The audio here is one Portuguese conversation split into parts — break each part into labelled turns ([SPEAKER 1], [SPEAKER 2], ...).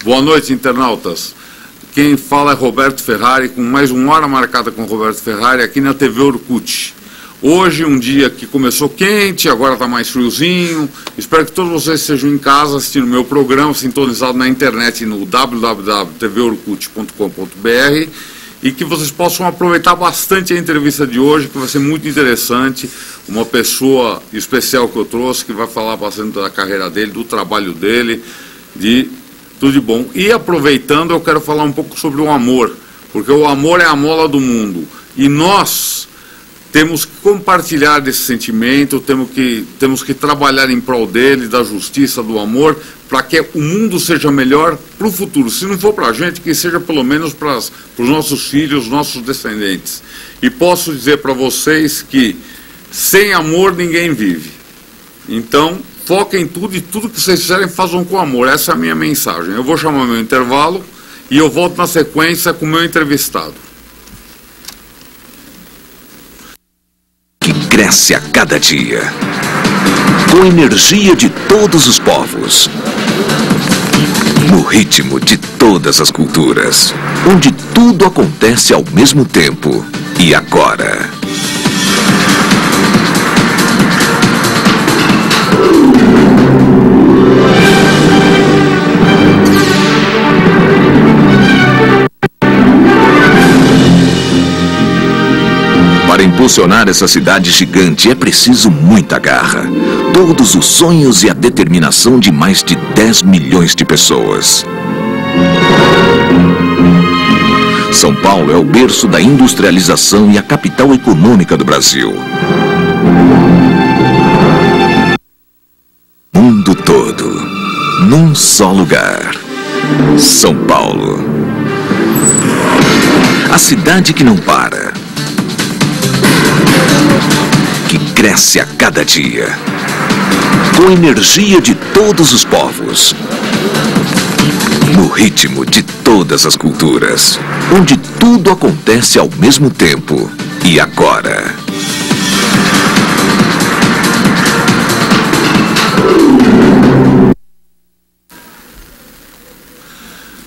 [SPEAKER 1] Boa noite, internautas. Quem fala é Roberto Ferrari, com mais uma hora marcada com Roberto Ferrari aqui na TV Orkut. Hoje, um dia que começou quente, agora está mais friozinho. Espero que todos vocês estejam em casa assistindo meu programa, sintonizado na internet no www.tvorkut.com.br e que vocês possam aproveitar bastante a entrevista de hoje, que vai ser muito interessante. Uma pessoa especial que eu trouxe, que vai falar bastante da carreira dele, do trabalho dele, de tudo de bom. E aproveitando, eu quero falar um pouco sobre o amor, porque o amor é a mola do mundo. E nós temos que compartilhar desse sentimento, temos que trabalhar em prol dele, da justiça, do amor, para que o mundo seja melhor para o futuro. Se não for para a gente, que seja pelo menos para os nossos filhos, nossos descendentes. E posso dizer para vocês que sem amor ninguém vive. Então, foquem em tudo e tudo que vocês fizerem façam com amor. Essa é a minha mensagem. Eu vou chamar meu intervalo e eu volto na sequência com o meu entrevistado.
[SPEAKER 2] Que cresce a cada dia, com energia de todos os povos, no ritmo de todas as culturas, onde tudo acontece ao mesmo tempo e agora. Para impulsionar essa cidade gigante é preciso muita garra, todos os sonhos e a determinação de mais de 10 milhões de pessoas. São Paulo é o berço da industrialização e a capital econômica do Brasil. Mundo todo, num só lugar. São Paulo. A cidade que não para, que cresce a cada dia, com energia de todos os povos, no ritmo de todas as culturas, onde tudo acontece ao mesmo tempo e agora.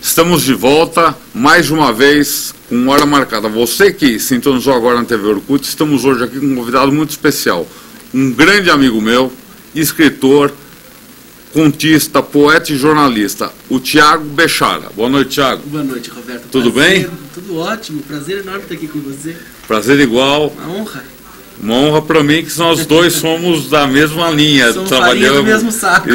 [SPEAKER 1] Estamos de volta, mais uma vez, com hora marcada. Você que sintonizou agora na TV Orkut, estamos hoje aqui com um convidado muito especial. Um grande amigo meu, escritor, contista, poeta e jornalista, o Thiago Bechara. Boa noite, Thiago.
[SPEAKER 3] Boa noite, Roberto.
[SPEAKER 1] Tudo bem?
[SPEAKER 3] Tudo ótimo, prazer enorme estar aqui com você.
[SPEAKER 1] Prazer igual.
[SPEAKER 3] Uma honra.
[SPEAKER 1] Uma honra para mim que nós dois somos da mesma linha.
[SPEAKER 3] Somos farinha do mesmo saco.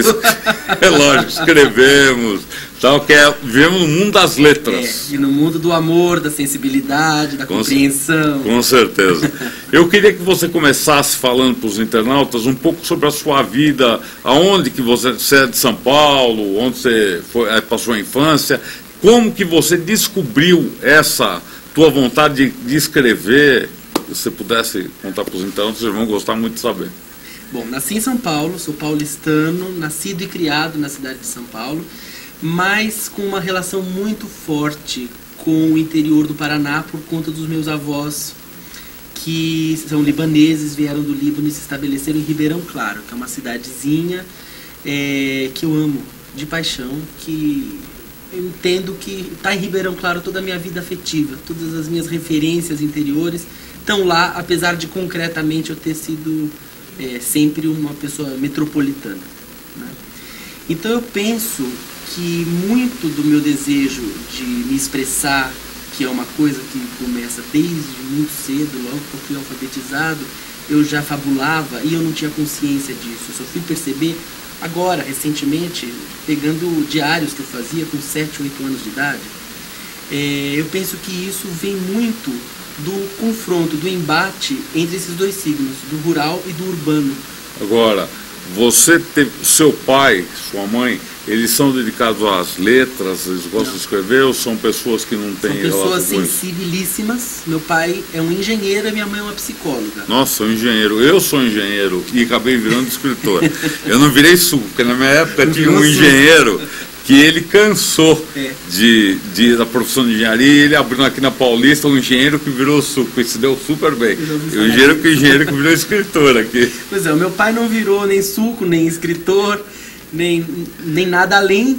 [SPEAKER 1] É lógico, escrevemos. Então, vivemos no mundo das letras.
[SPEAKER 3] E no mundo do amor, da sensibilidade, da compreensão.
[SPEAKER 1] Com certeza. Eu queria que você começasse falando para os internautas um pouco sobre a sua vida, aonde que você é de São Paulo, onde você passou a infância, como que você descobriu essa tua vontade de escrever. Se você pudesse contar para os internautas, eles vão gostar muito de saber.
[SPEAKER 3] Bom, nasci em São Paulo, sou paulistano, nascido e criado na cidade de São Paulo, mas com uma relação muito forte com o interior do Paraná por conta dos meus avós, que são libaneses, vieram do Líbano e se estabeleceram em Ribeirão Claro, que é uma cidadezinha que eu amo de paixão, que eu entendo que está em Ribeirão Claro toda a minha vida afetiva, todas as minhas referências interiores estão lá, apesar de concretamente eu ter sido sempre uma pessoa metropolitana, né? Então eu penso que muito do meu desejo de me expressar, que é uma coisa que começa desde muito cedo, logo que eu fui alfabetizado, eu já fabulava e eu não tinha consciência disso. Eu só fui perceber agora, recentemente, pegando diários que eu fazia com 7, 8 anos de idade. Eu penso que isso vem muito do confronto, do embate entre esses dois signos, do rural e do urbano.
[SPEAKER 1] Agora, você teve, seu pai, sua mãe, eles são dedicados às letras, eles gostam de escrever, ou são pessoas que não têm relação com isso?
[SPEAKER 3] São pessoas sensibilíssimas. Meu pai é um engenheiro e minha mãe é uma psicóloga.
[SPEAKER 1] Nossa, sou engenheiro. Eu sou engenheiro e acabei virando escritor. Eu não virei suco, porque na minha época tinha um engenheiro que ele cansou da profissão de engenharia, e ele abriu aqui na Paulista um engenheiro que virou suco, e se deu super bem. E o engenheiro que virou escritor aqui.
[SPEAKER 3] Pois é, o meu pai não virou nem suco, nem escritor, nem nada além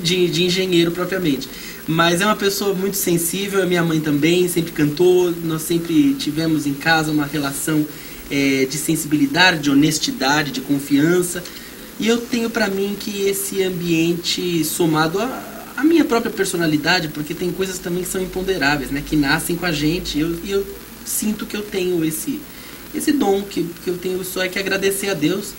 [SPEAKER 3] de engenheiro propriamente. Mas é uma pessoa muito sensível, a minha mãe também, sempre cantou, nós sempre tivemos em casa uma relação de sensibilidade, de honestidade, de confiança. E eu tenho para mim que esse ambiente, somado à minha própria personalidade, porque tem coisas também que são imponderáveis, né, que nascem com a gente, e eu sinto que eu tenho esse dom, que eu tenho só é que agradecer a Deus.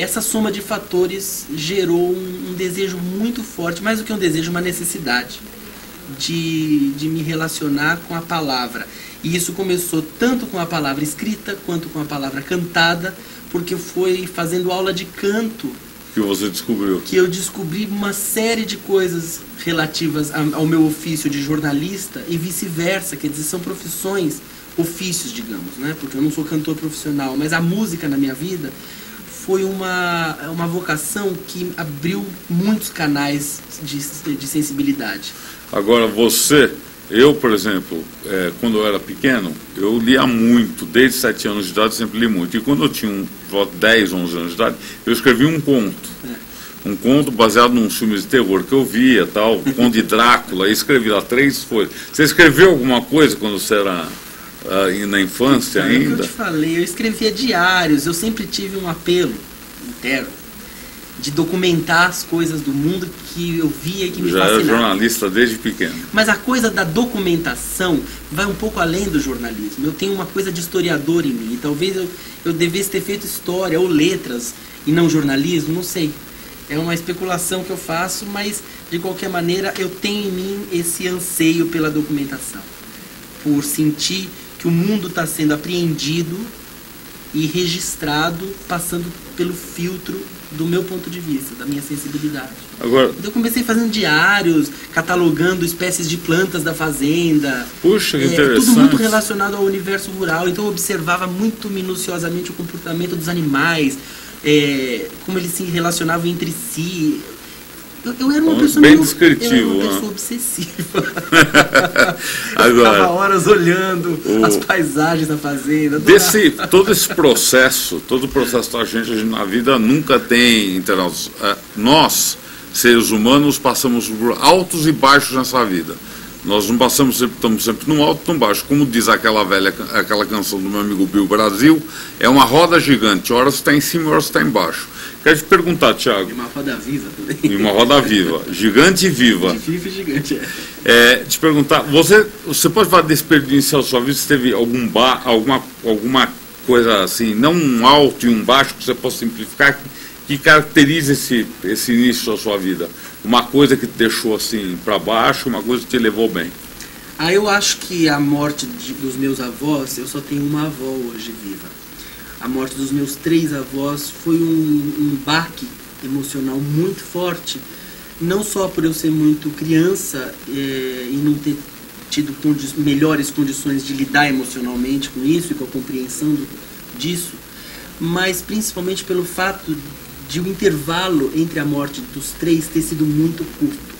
[SPEAKER 3] Essa soma de fatores gerou um desejo muito forte, mais do que um desejo, uma necessidade de me relacionar com a palavra. E isso começou tanto com a palavra escrita quanto com a palavra cantada, porque foi fazendo aula de canto
[SPEAKER 1] que você descobriu.
[SPEAKER 3] Que eu descobri uma série de coisas relativas ao meu ofício de jornalista e vice-versa, quer dizer, são profissões, ofícios, digamos, né? Porque eu não sou cantor profissional, mas a música na minha vida foi uma vocação que abriu muitos canais de sensibilidade.
[SPEAKER 1] Agora eu, por exemplo, quando eu era pequeno, eu lia muito, desde 7 anos de idade sempre li muito. E quando eu tinha 10, 11 anos de idade, eu escrevi um conto. Um conto baseado num filme de terror que eu via, tal, o Conde de Drácula, e escrevi lá 3 folhas. Você escreveu alguma coisa quando você era na infância ainda?
[SPEAKER 3] Eu te falei, eu escrevia diários, eu sempre tive um apelo interno de documentar as coisas do mundo que eu via e que me fascinavam.
[SPEAKER 1] Já era jornalista desde pequeno.
[SPEAKER 3] Mas a coisa da documentação vai um pouco além do jornalismo. Eu tenho uma coisa de historiador em mim, e talvez eu devesse ter feito história ou letras e não jornalismo, não sei. É uma especulação que eu faço, mas de qualquer maneira eu tenho em mim esse anseio pela documentação, por sentir que o mundo está sendo apreendido e registrado, passando pelo filtro do meu ponto de vista, da minha sensibilidade.
[SPEAKER 1] Agora,
[SPEAKER 3] então eu comecei fazendo diários, catalogando espécies de plantas da fazenda.
[SPEAKER 1] Puxa, que interessante.
[SPEAKER 3] Tudo muito relacionado ao universo rural. Então eu observava muito minuciosamente o comportamento dos animais, como eles se relacionavam entre si. Eu era uma pessoa
[SPEAKER 1] bem descritivo,
[SPEAKER 3] eu era uma pessoa obsessiva.
[SPEAKER 1] Agora,
[SPEAKER 3] eu ficava horas olhando as paisagens da fazenda.
[SPEAKER 1] Todo esse processo, todo o processo da gente na vida nunca tem internos. Nós, seres humanos, passamos por altos e baixos nessa vida. Nós não passamos sempre, estamos sempre num alto e num baixo. Como diz aquela canção do meu amigo Bill Brasil, é uma roda gigante, horas está em cima, horas está embaixo. Quero te perguntar, Thiago.
[SPEAKER 3] E uma roda viva também.
[SPEAKER 1] E uma roda viva, gigante e viva.
[SPEAKER 3] Viva e gigante,
[SPEAKER 1] te perguntar, você pode falar desse período inicial da sua vida, se teve alguma coisa assim, não um alto e um baixo, que você possa simplificar, que caracteriza esse início da sua vida? Uma coisa que te deixou assim para baixo, uma coisa que te levou bem?
[SPEAKER 3] Eu acho que a morte dos meus avós, eu só tenho uma avó hoje viva. A morte dos meus 3 avós foi um baque emocional muito forte, não só por eu ser muito criança e não ter tido melhores condições de lidar emocionalmente com isso e com a compreensão disso, mas principalmente pelo fato de o intervalo entre a morte dos 3 ter sido muito curto.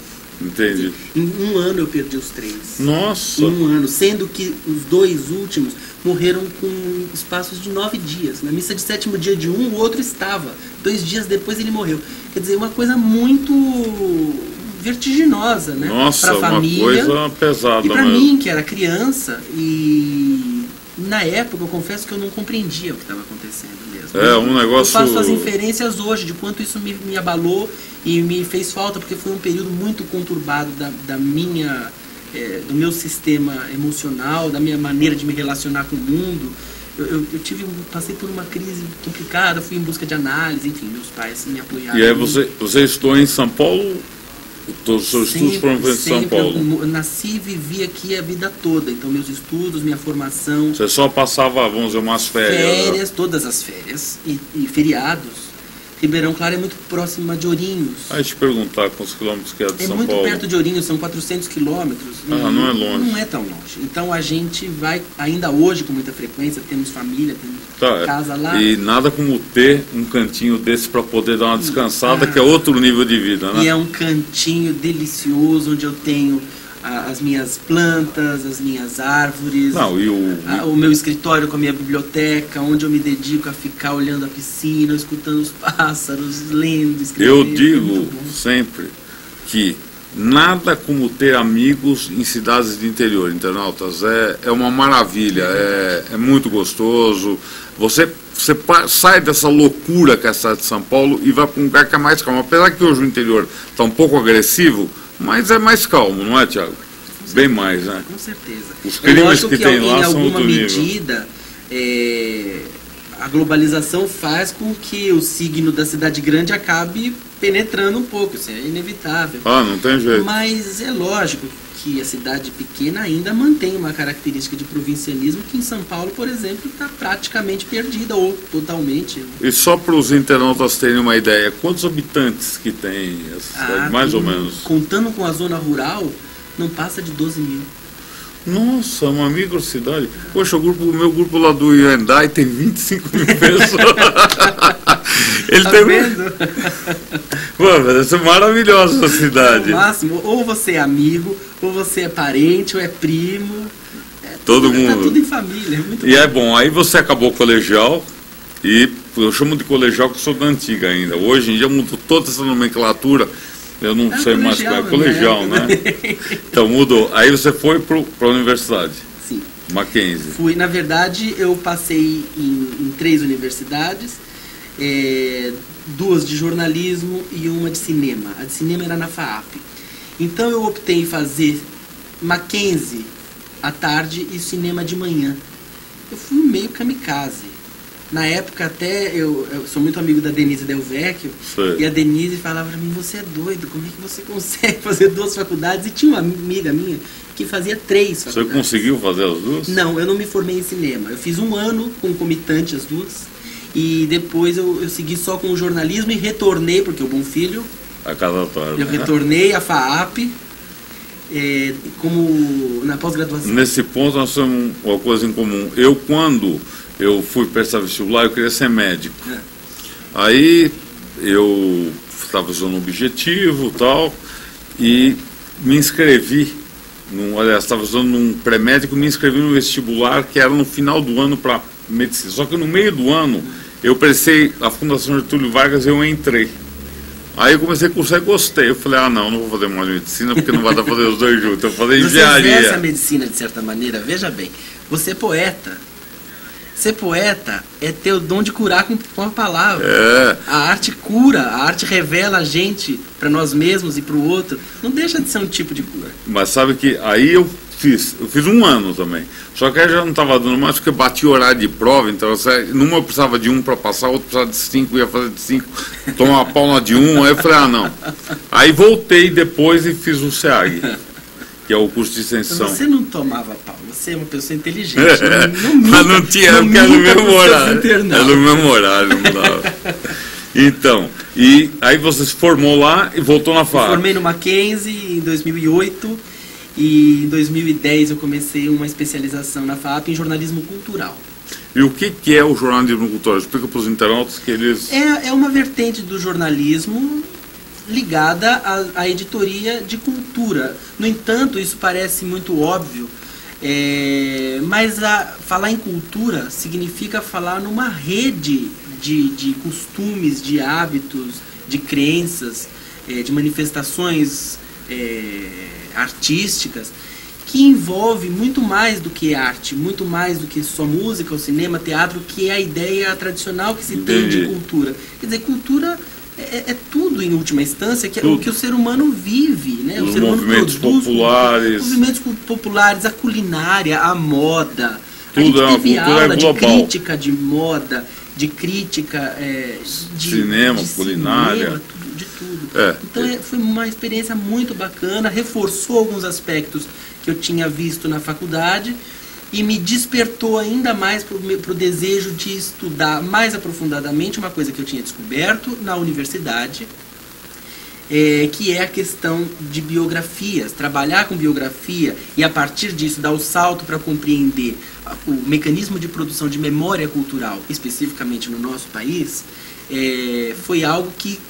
[SPEAKER 1] Entendi.
[SPEAKER 3] Em 1 ano eu perdi os 3.
[SPEAKER 1] Nossa!
[SPEAKER 3] Em 1 ano, sendo que os 2 últimos morreram com espaços de 9 dias. Na missa de 7º dia de um, o outro estava. 2 dias depois ele morreu. Quer dizer, uma coisa muito vertiginosa, né?
[SPEAKER 1] Nossa,
[SPEAKER 3] pra família,
[SPEAKER 1] uma coisa pesada.
[SPEAKER 3] E para mim, que era criança, e na época eu confesso que eu não compreendia o que estava acontecendo mesmo.
[SPEAKER 1] Um negócio...
[SPEAKER 3] Eu faço as inferências hoje de quanto isso me abalou e me fez falta, porque foi um período muito conturbado do meu sistema emocional, da minha maneira de me relacionar com o mundo. Eu passei por uma crise complicada, fui em busca de análise, enfim, meus pais me apoiaram.
[SPEAKER 1] E aí você estudou em São Paulo? Todos os seus estudos foram feitos em São Paulo?
[SPEAKER 3] Eu nasci e vivi aqui a vida toda, então meus estudos, minha formação...
[SPEAKER 1] Você só passava, vamos dizer, umas férias?
[SPEAKER 3] Férias, todas as férias e feriados. Ribeirão Claro é muito próxima de Ourinhos.
[SPEAKER 1] Aí te perguntar quantos quilômetros que é de São Paulo.
[SPEAKER 3] É muito perto de Ourinhos, são 400 quilômetros.
[SPEAKER 1] Não é longe.
[SPEAKER 3] Não é tão longe. Então a gente vai, ainda hoje com muita frequência, temos família, temos casa lá.
[SPEAKER 1] E nada como ter um cantinho desse para poder dar uma descansada, que é outro nível de vida, né?
[SPEAKER 3] E é um cantinho delicioso, onde eu tenho as minhas plantas, as minhas árvores,
[SPEAKER 1] Não, e
[SPEAKER 3] o meu escritório com a minha biblioteca, onde eu me dedico a ficar olhando a piscina, escutando os pássaros, lendo, escrevendo.
[SPEAKER 1] eu digo sempre que nada como ter amigos em cidades de interior, internautas. É uma maravilha, é muito gostoso. Você sai dessa loucura que é a cidade de São Paulo e vai para um lugar que é mais calmo. Apesar que hoje o interior está um pouco agressivo, mas é mais calmo, não é, Thiago? Bem mais, né?
[SPEAKER 3] Com certeza.
[SPEAKER 1] Os crimes que tem lá são outro nível.
[SPEAKER 3] Em alguma medida, a globalização faz com que o signo da cidade grande acabe penetrando um pouco, isso é inevitável.
[SPEAKER 1] Ah, não tem jeito.
[SPEAKER 3] Mas é lógico que a cidade pequena ainda mantém uma característica de provincianismo que em São Paulo, por exemplo, está praticamente perdida ou totalmente.
[SPEAKER 1] E só para os internautas terem uma ideia, quantos habitantes que tem essa cidade, mais ou menos?
[SPEAKER 3] Contando com a zona rural, não passa de 12 mil.
[SPEAKER 1] Nossa, uma microcidade. Poxa, o meu grupo lá do Hyundai tem 25 mil pessoas. Ele
[SPEAKER 3] Tá
[SPEAKER 1] tem
[SPEAKER 3] vendo?
[SPEAKER 1] Pô, deve ser maravilhosa essa cidade.
[SPEAKER 3] No máximo, ou você é amigo, ou você é parente, ou é primo.
[SPEAKER 1] Todo mundo.
[SPEAKER 3] Tá tudo em família. É muito
[SPEAKER 1] E é bom, aí você acabou o colegial, e eu chamo de colegial que eu sou da antiga ainda. Hoje em dia mudou toda essa nomenclatura, eu não sei mais qual é colegial, né? Então mudou. Aí você foi para a universidade.
[SPEAKER 3] Sim.
[SPEAKER 1] Mackenzie.
[SPEAKER 3] Fui, na verdade, eu passei em 3 universidades, 2 de jornalismo e uma de cinema. A de cinema era na FAAP. Então eu optei em fazer Mackenzie à tarde e cinema de manhã. Eu fui meio kamikaze. Na época até, eu sou muito amigo da Denise Del Vecchio, e a Denise falava pra mim, você é doido, como é que você consegue fazer 2 faculdades? E tinha uma amiga minha que fazia 3 faculdades.
[SPEAKER 1] Você conseguiu fazer as 2?
[SPEAKER 3] Não, eu não me formei em cinema. Eu fiz 1 ano concomitante as 2, e depois eu segui só com o jornalismo e retornei, porque o Bom Filho,
[SPEAKER 1] a casa toda.
[SPEAKER 3] eu retornei à FAAP, como na pós-graduação.
[SPEAKER 1] Nesse ponto nós temos uma coisa em comum. Eu, quando eu fui prestar vestibular, eu queria ser médico. Aí eu estava fazendo um objetivo e tal, e me inscrevi, estava fazendo um pré-médico, me inscrevi no vestibular que era no final do ano para medicina. Só que no meio do ano eu prestei a Fundação Getúlio Vargas e eu entrei. Aí eu comecei a cursar e gostei. Eu falei, não vou fazer mais medicina porque não vai dar para fazer os 2 juntos. Eu vou fazer engenharia.
[SPEAKER 3] Você exerce a medicina de certa maneira, veja bem. Você é poeta. Ser poeta é ter o dom de curar com a palavra. A arte cura, a arte revela a gente para nós mesmos e para o outro. Não deixa de ser um tipo de cura.
[SPEAKER 1] Mas sabe que aí eu fiz 1 ano também. Só que aí já não estava dando mais porque bati o horário de prova. Então, numa eu precisava de 1 para passar, outro precisava de 5, ia fazer de 5, tomar uma palma de 1. Aí eu falei, não. Aí voltei depois e fiz o SEAG, que é o curso de extensão.
[SPEAKER 3] Você não tomava pau, você é uma pessoa inteligente.
[SPEAKER 1] Mas não tinha, porque era no mesmo horário. Era no mesmo horário, não dava. Então, e aí você se formou lá e voltou na FAAP.
[SPEAKER 3] Formei no Mackenzie em 2008 e em 2010 eu comecei uma especialização na FAAP em jornalismo cultural.
[SPEAKER 1] E o que é o jornalismo cultural? Explica para os internautas que eles...
[SPEAKER 3] É uma vertente do jornalismo ligada à editoria de cultura. No entanto, isso parece muito óbvio, mas falar em cultura significa falar numa rede de costumes, de hábitos, de crenças, de manifestações artísticas, que envolve muito mais do que arte, muito mais do que só música, ou cinema, teatro, que é a ideia tradicional que se tem de cultura. Quer dizer, cultura é tudo, em última instância, que é o que o ser humano vive, né?
[SPEAKER 1] Os
[SPEAKER 3] o ser humano
[SPEAKER 1] movimentos
[SPEAKER 3] produz,
[SPEAKER 1] populares.
[SPEAKER 3] Movimentos populares, a culinária, a moda.
[SPEAKER 1] Tudo
[SPEAKER 3] a gente teve aula de
[SPEAKER 1] global.
[SPEAKER 3] crítica de moda, de crítica de
[SPEAKER 1] cinema, culinária.
[SPEAKER 3] Cinema, de tudo. Então foi uma experiência muito bacana, reforçou alguns aspectos que eu tinha visto na faculdade e me despertou ainda mais para o desejo de estudar mais aprofundadamente uma coisa que eu tinha descoberto na universidade, que é a questão de biografias, trabalhar com biografia e a partir disso dar o salto para compreender o mecanismo de produção de memória cultural, especificamente no nosso país, foi algo que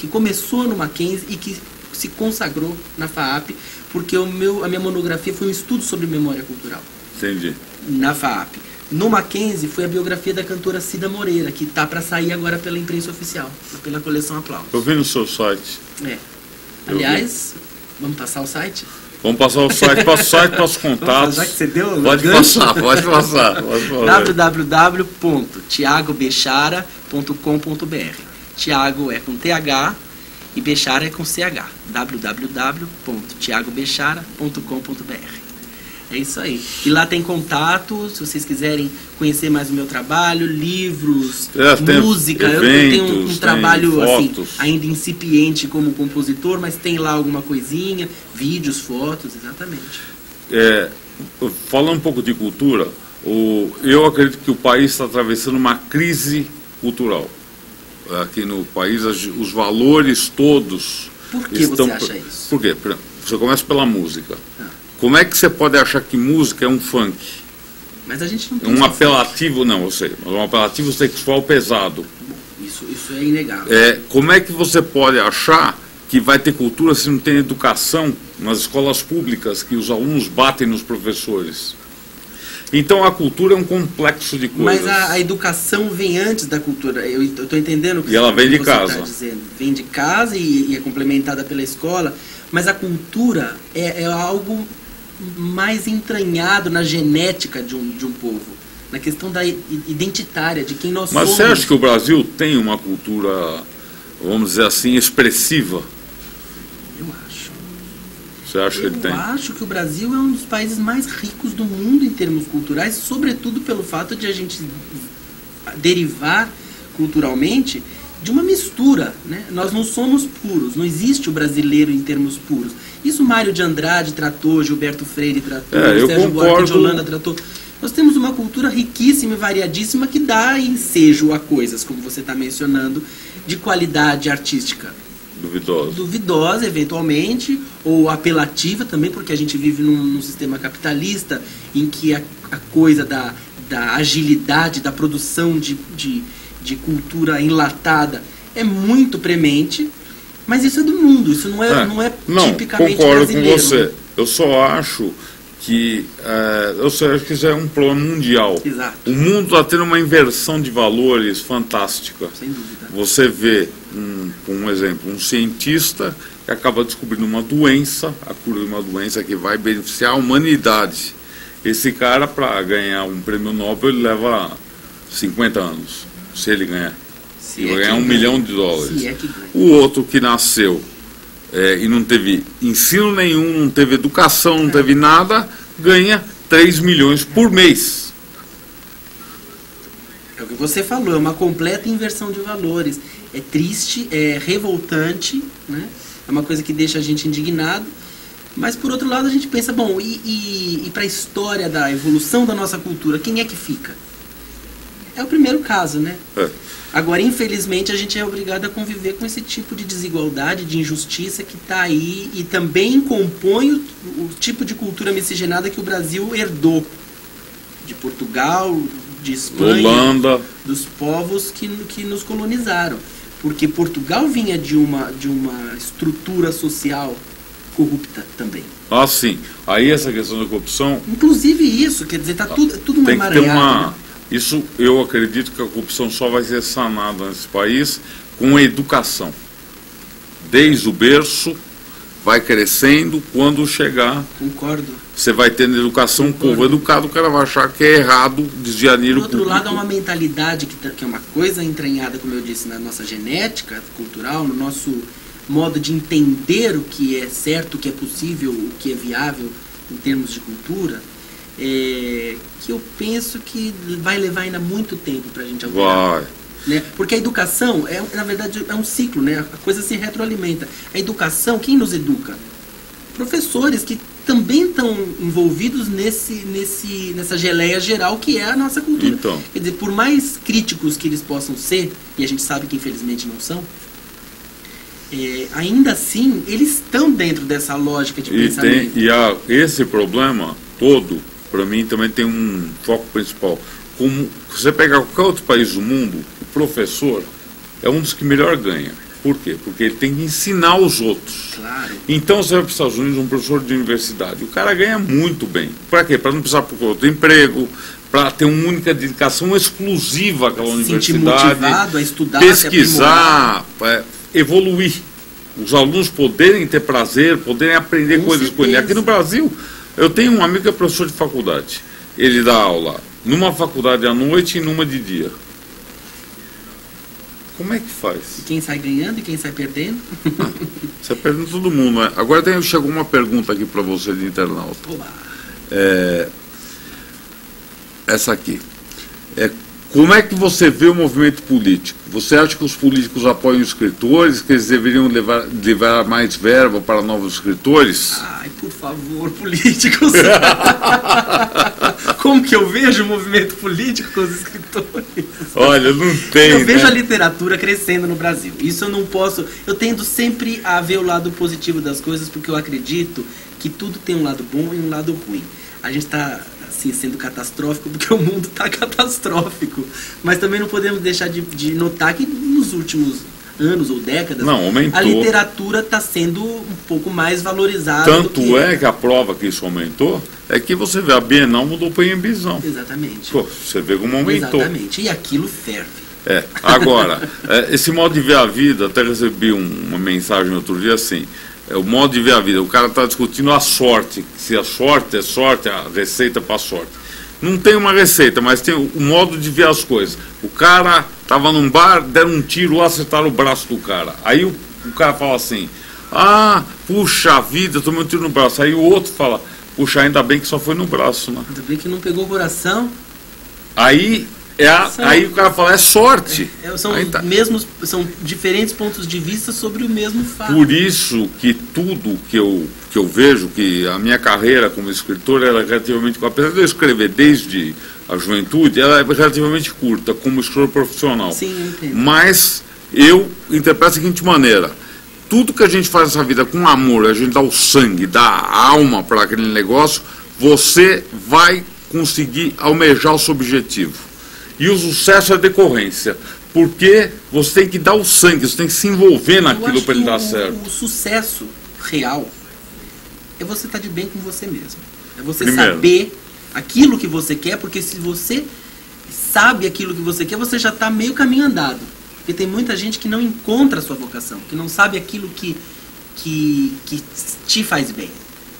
[SPEAKER 3] começou no Mackenzie e que se consagrou na FAAP, porque a minha monografia foi um estudo sobre memória cultural.
[SPEAKER 1] Entendi.
[SPEAKER 3] Na FAAP. No Mackenzie foi a biografia da cantora Cida Moreira, que está para sair agora pela imprensa oficial, pela coleção Aplausos.
[SPEAKER 1] Eu vi no seu site.
[SPEAKER 3] Aliás, vamos passar o site?
[SPEAKER 1] Vamos passar o site, passa o site, passa os contatos.
[SPEAKER 3] Já que você deu
[SPEAKER 1] pode passar.
[SPEAKER 3] www.tiagobechara.com.br. Tiago é com TH e Bechara é com CH. www.tiagobechara.com.br. É isso aí. E lá tem contato, se vocês quiserem conhecer mais o meu trabalho, livros, música.
[SPEAKER 1] Eventos,
[SPEAKER 3] eu tenho um trabalho assim,
[SPEAKER 1] fotos.
[SPEAKER 3] ainda incipiente como compositor, mas tem lá alguma coisinha, vídeos, fotos, exatamente.
[SPEAKER 1] Falando um pouco de cultura, eu acredito que o país está atravessando uma crise cultural. Aqui no país, os valores todos...
[SPEAKER 3] Por que você acha isso?
[SPEAKER 1] Por quê? Você começa pela música. Como é que você pode achar que música é um funk?
[SPEAKER 3] Mas a gente não tem
[SPEAKER 1] um apelativo, não, eu sei, mas um apelativo sexual pesado.
[SPEAKER 3] Bom, isso é inegável.
[SPEAKER 1] Como é que você pode achar que vai ter cultura se não tem educação nas escolas públicas, que os alunos batem nos professores? Então a cultura é um complexo de coisas.
[SPEAKER 3] Mas a educação vem antes da cultura. Eu estou entendendo o que
[SPEAKER 1] e ela vem de casa.
[SPEAKER 3] Está dizendo. Vem de casa e é complementada pela escola. Mas a cultura é algo mais entranhado na genética de um povo, na questão da identitária, de quem nós somos.
[SPEAKER 1] Mas você acha que o Brasil tem uma cultura, vamos dizer assim, expressiva?
[SPEAKER 3] Eu acho.
[SPEAKER 1] Você acha que ele tem?
[SPEAKER 3] Eu acho que o Brasil é um dos países mais ricos do mundo em termos culturais, sobretudo pelo fato de a gente derivar culturalmente de uma mistura, né? Nós não somos puros, não existe o brasileiro em termos puros. Isso Mário de Andrade tratou, Gilberto Freire tratou, Sérgio Buarque de Holanda tratou. Nós temos uma cultura riquíssima e variadíssima que dá ensejo a coisas, como você está mencionando, de qualidade artística. Duvidosa, eventualmente, ou apelativa também, porque a gente vive num sistema capitalista em que a coisa da agilidade, da produção de cultura enlatada é muito premente, mas isso é do mundo, isso não é tipicamente
[SPEAKER 1] concordo
[SPEAKER 3] brasileiro.
[SPEAKER 1] Com você. Eu só acho que isso é um problema mundial.
[SPEAKER 3] Exato.
[SPEAKER 1] O mundo está tendo uma inversão de valores fantástica.
[SPEAKER 3] Sem dúvida.
[SPEAKER 1] Você vê, um exemplo, um cientista que acaba descobrindo uma doença, a cura de uma doença que vai beneficiar a humanidade. Esse cara, para ganhar um prêmio Nobel, ele leva 50 anos. Se ele ganhar. Ele vai ganhar $1 milhão.
[SPEAKER 3] Se é que ganha.
[SPEAKER 1] O outro que nasceu e não teve ensino nenhum, não teve educação, não teve nada, ganha 3 milhões por mês.
[SPEAKER 3] É o que você falou, é uma completa inversão de valores. É triste, é revoltante, né? É uma coisa que deixa a gente indignado. Mas, por outro lado, a gente pensa, bom, e para a história da evolução da nossa cultura, quem é que fica? É o primeiro caso, né? Agora, infelizmente, a gente é obrigado a conviver com esse tipo de desigualdade, de injustiça que está aí e também compõe o tipo de cultura miscigenada que o Brasil herdou de Portugal, de Espanha,
[SPEAKER 1] Holanda,
[SPEAKER 3] dos povos que nos colonizaram. Porque Portugal vinha de uma estrutura social corrupta também.
[SPEAKER 1] Ah, sim. Aí essa questão da corrupção...
[SPEAKER 3] Inclusive isso, quer dizer, está tudo uma emaranhado.
[SPEAKER 1] Isso, eu acredito que a corrupção só vai ser sanada nesse país com a educação. Desde o berço, vai crescendo, quando chegar...
[SPEAKER 3] Concordo.
[SPEAKER 1] Você vai tendo educação, povo educado, o cara vai achar que é errado desviar dinheiro público.
[SPEAKER 3] Por outro lado, há uma mentalidade que é uma coisa entranhada, como eu disse, na nossa genética cultural, no nosso modo de entender o que é certo, o que é possível, o que é viável em termos de cultura, que eu penso que vai levar ainda muito tempo para a gente alterar.
[SPEAKER 1] Vai.
[SPEAKER 3] Né? Porque a educação, na verdade, é um ciclo, né? A coisa se retroalimenta. A educação, quem nos educa? Professores que também estão envolvidos nessa geleia geral que é a nossa cultura.
[SPEAKER 1] Então.
[SPEAKER 3] Quer dizer, por mais críticos que eles possam ser, e a gente sabe que infelizmente não são, ainda assim, eles estão dentro dessa lógica de pensamento.
[SPEAKER 1] Esse problema todo, para mim, também tem um foco principal. Como você pegar qualquer outro país do mundo, o professor é um dos que melhor ganha. Por quê? Porque ele tem que ensinar os outros.
[SPEAKER 3] Claro.
[SPEAKER 1] Então você vai para os Estados Unidos, um professor de universidade, o cara ganha muito bem. Para quê? Para não precisar procurar outro emprego, para ter uma única dedicação exclusiva àquela universidade.
[SPEAKER 3] Se sentir motivado a estudar,
[SPEAKER 1] pesquisar, evoluir. Os alunos poderem ter prazer, poderem aprender coisas com ele. Aqui no Brasil, eu tenho um amigo que é professor de faculdade. Ele dá aula numa faculdade à noite e numa de dia. Como é que faz?
[SPEAKER 3] E quem sai ganhando e quem sai perdendo?
[SPEAKER 1] Você perde todo mundo, né? Agora chegou uma pergunta aqui para você de internauta.
[SPEAKER 3] Olá.
[SPEAKER 1] Essa aqui. Como é que você vê o movimento político? Você acha que os políticos apoiam os escritores, que eles deveriam levar mais verba para novos escritores?
[SPEAKER 3] Ai, por favor, políticos. Como que eu vejo o movimento político com os escritores?
[SPEAKER 1] Olha, não tem.
[SPEAKER 3] Eu vejo a literatura crescendo no Brasil. Isso eu não posso. Eu tendo sempre a ver o lado positivo das coisas, porque eu acredito que tudo tem um lado bom e um lado ruim. A gente está assim, sendo catastrófico porque o mundo está catastrófico. Mas também não podemos deixar de notar que nos últimos anos ou décadas, a literatura está sendo um pouco mais valorizada.
[SPEAKER 1] Tanto é que a prova que isso aumentou é que você vê, a Bienal mudou para Inhambizão.
[SPEAKER 3] Exatamente.
[SPEAKER 1] Pô, você vê como aumentou.
[SPEAKER 3] Exatamente, e aquilo ferve.
[SPEAKER 1] Agora, esse modo de ver a vida, até recebi uma mensagem outro dia assim, o modo de ver a vida, o cara está discutindo a sorte, se a sorte é sorte, a receita para a sorte. Não tem uma receita, mas tem o modo de ver as coisas. O cara estava num bar, deram um tiro lá, acertaram o braço do cara. Aí o cara fala assim, puxa vida, tomei um tiro no braço. Aí o outro fala, puxa, ainda bem que só foi no braço, né?
[SPEAKER 3] Ainda bem que não pegou o coração.
[SPEAKER 1] Aí o cara fala, é sorte.
[SPEAKER 3] São diferentes pontos de vista sobre o mesmo fato.
[SPEAKER 1] Por isso que tudo que eu vejo, que a minha carreira como escritor era relativamente, apesar de eu escrever desde a juventude, ela é relativamente curta, como escritor profissional.
[SPEAKER 3] Sim, eu entendo.
[SPEAKER 1] Mas eu interpreto da seguinte maneira, tudo que a gente faz nessa vida com amor, a gente dá o sangue, dá a alma para aquele negócio, você vai conseguir almejar o seu objetivo. E o sucesso é decorrência, porque você tem que dar o sangue, você tem que se envolver naquilo para ele dar certo.
[SPEAKER 3] O sucesso real é você estar de bem com você mesmo. É você
[SPEAKER 1] Primeiro,
[SPEAKER 3] saber aquilo que você quer, porque se você sabe aquilo que você quer, você já está meio caminho andado. Porque tem muita gente que não encontra a sua vocação, que não sabe aquilo que te faz bem,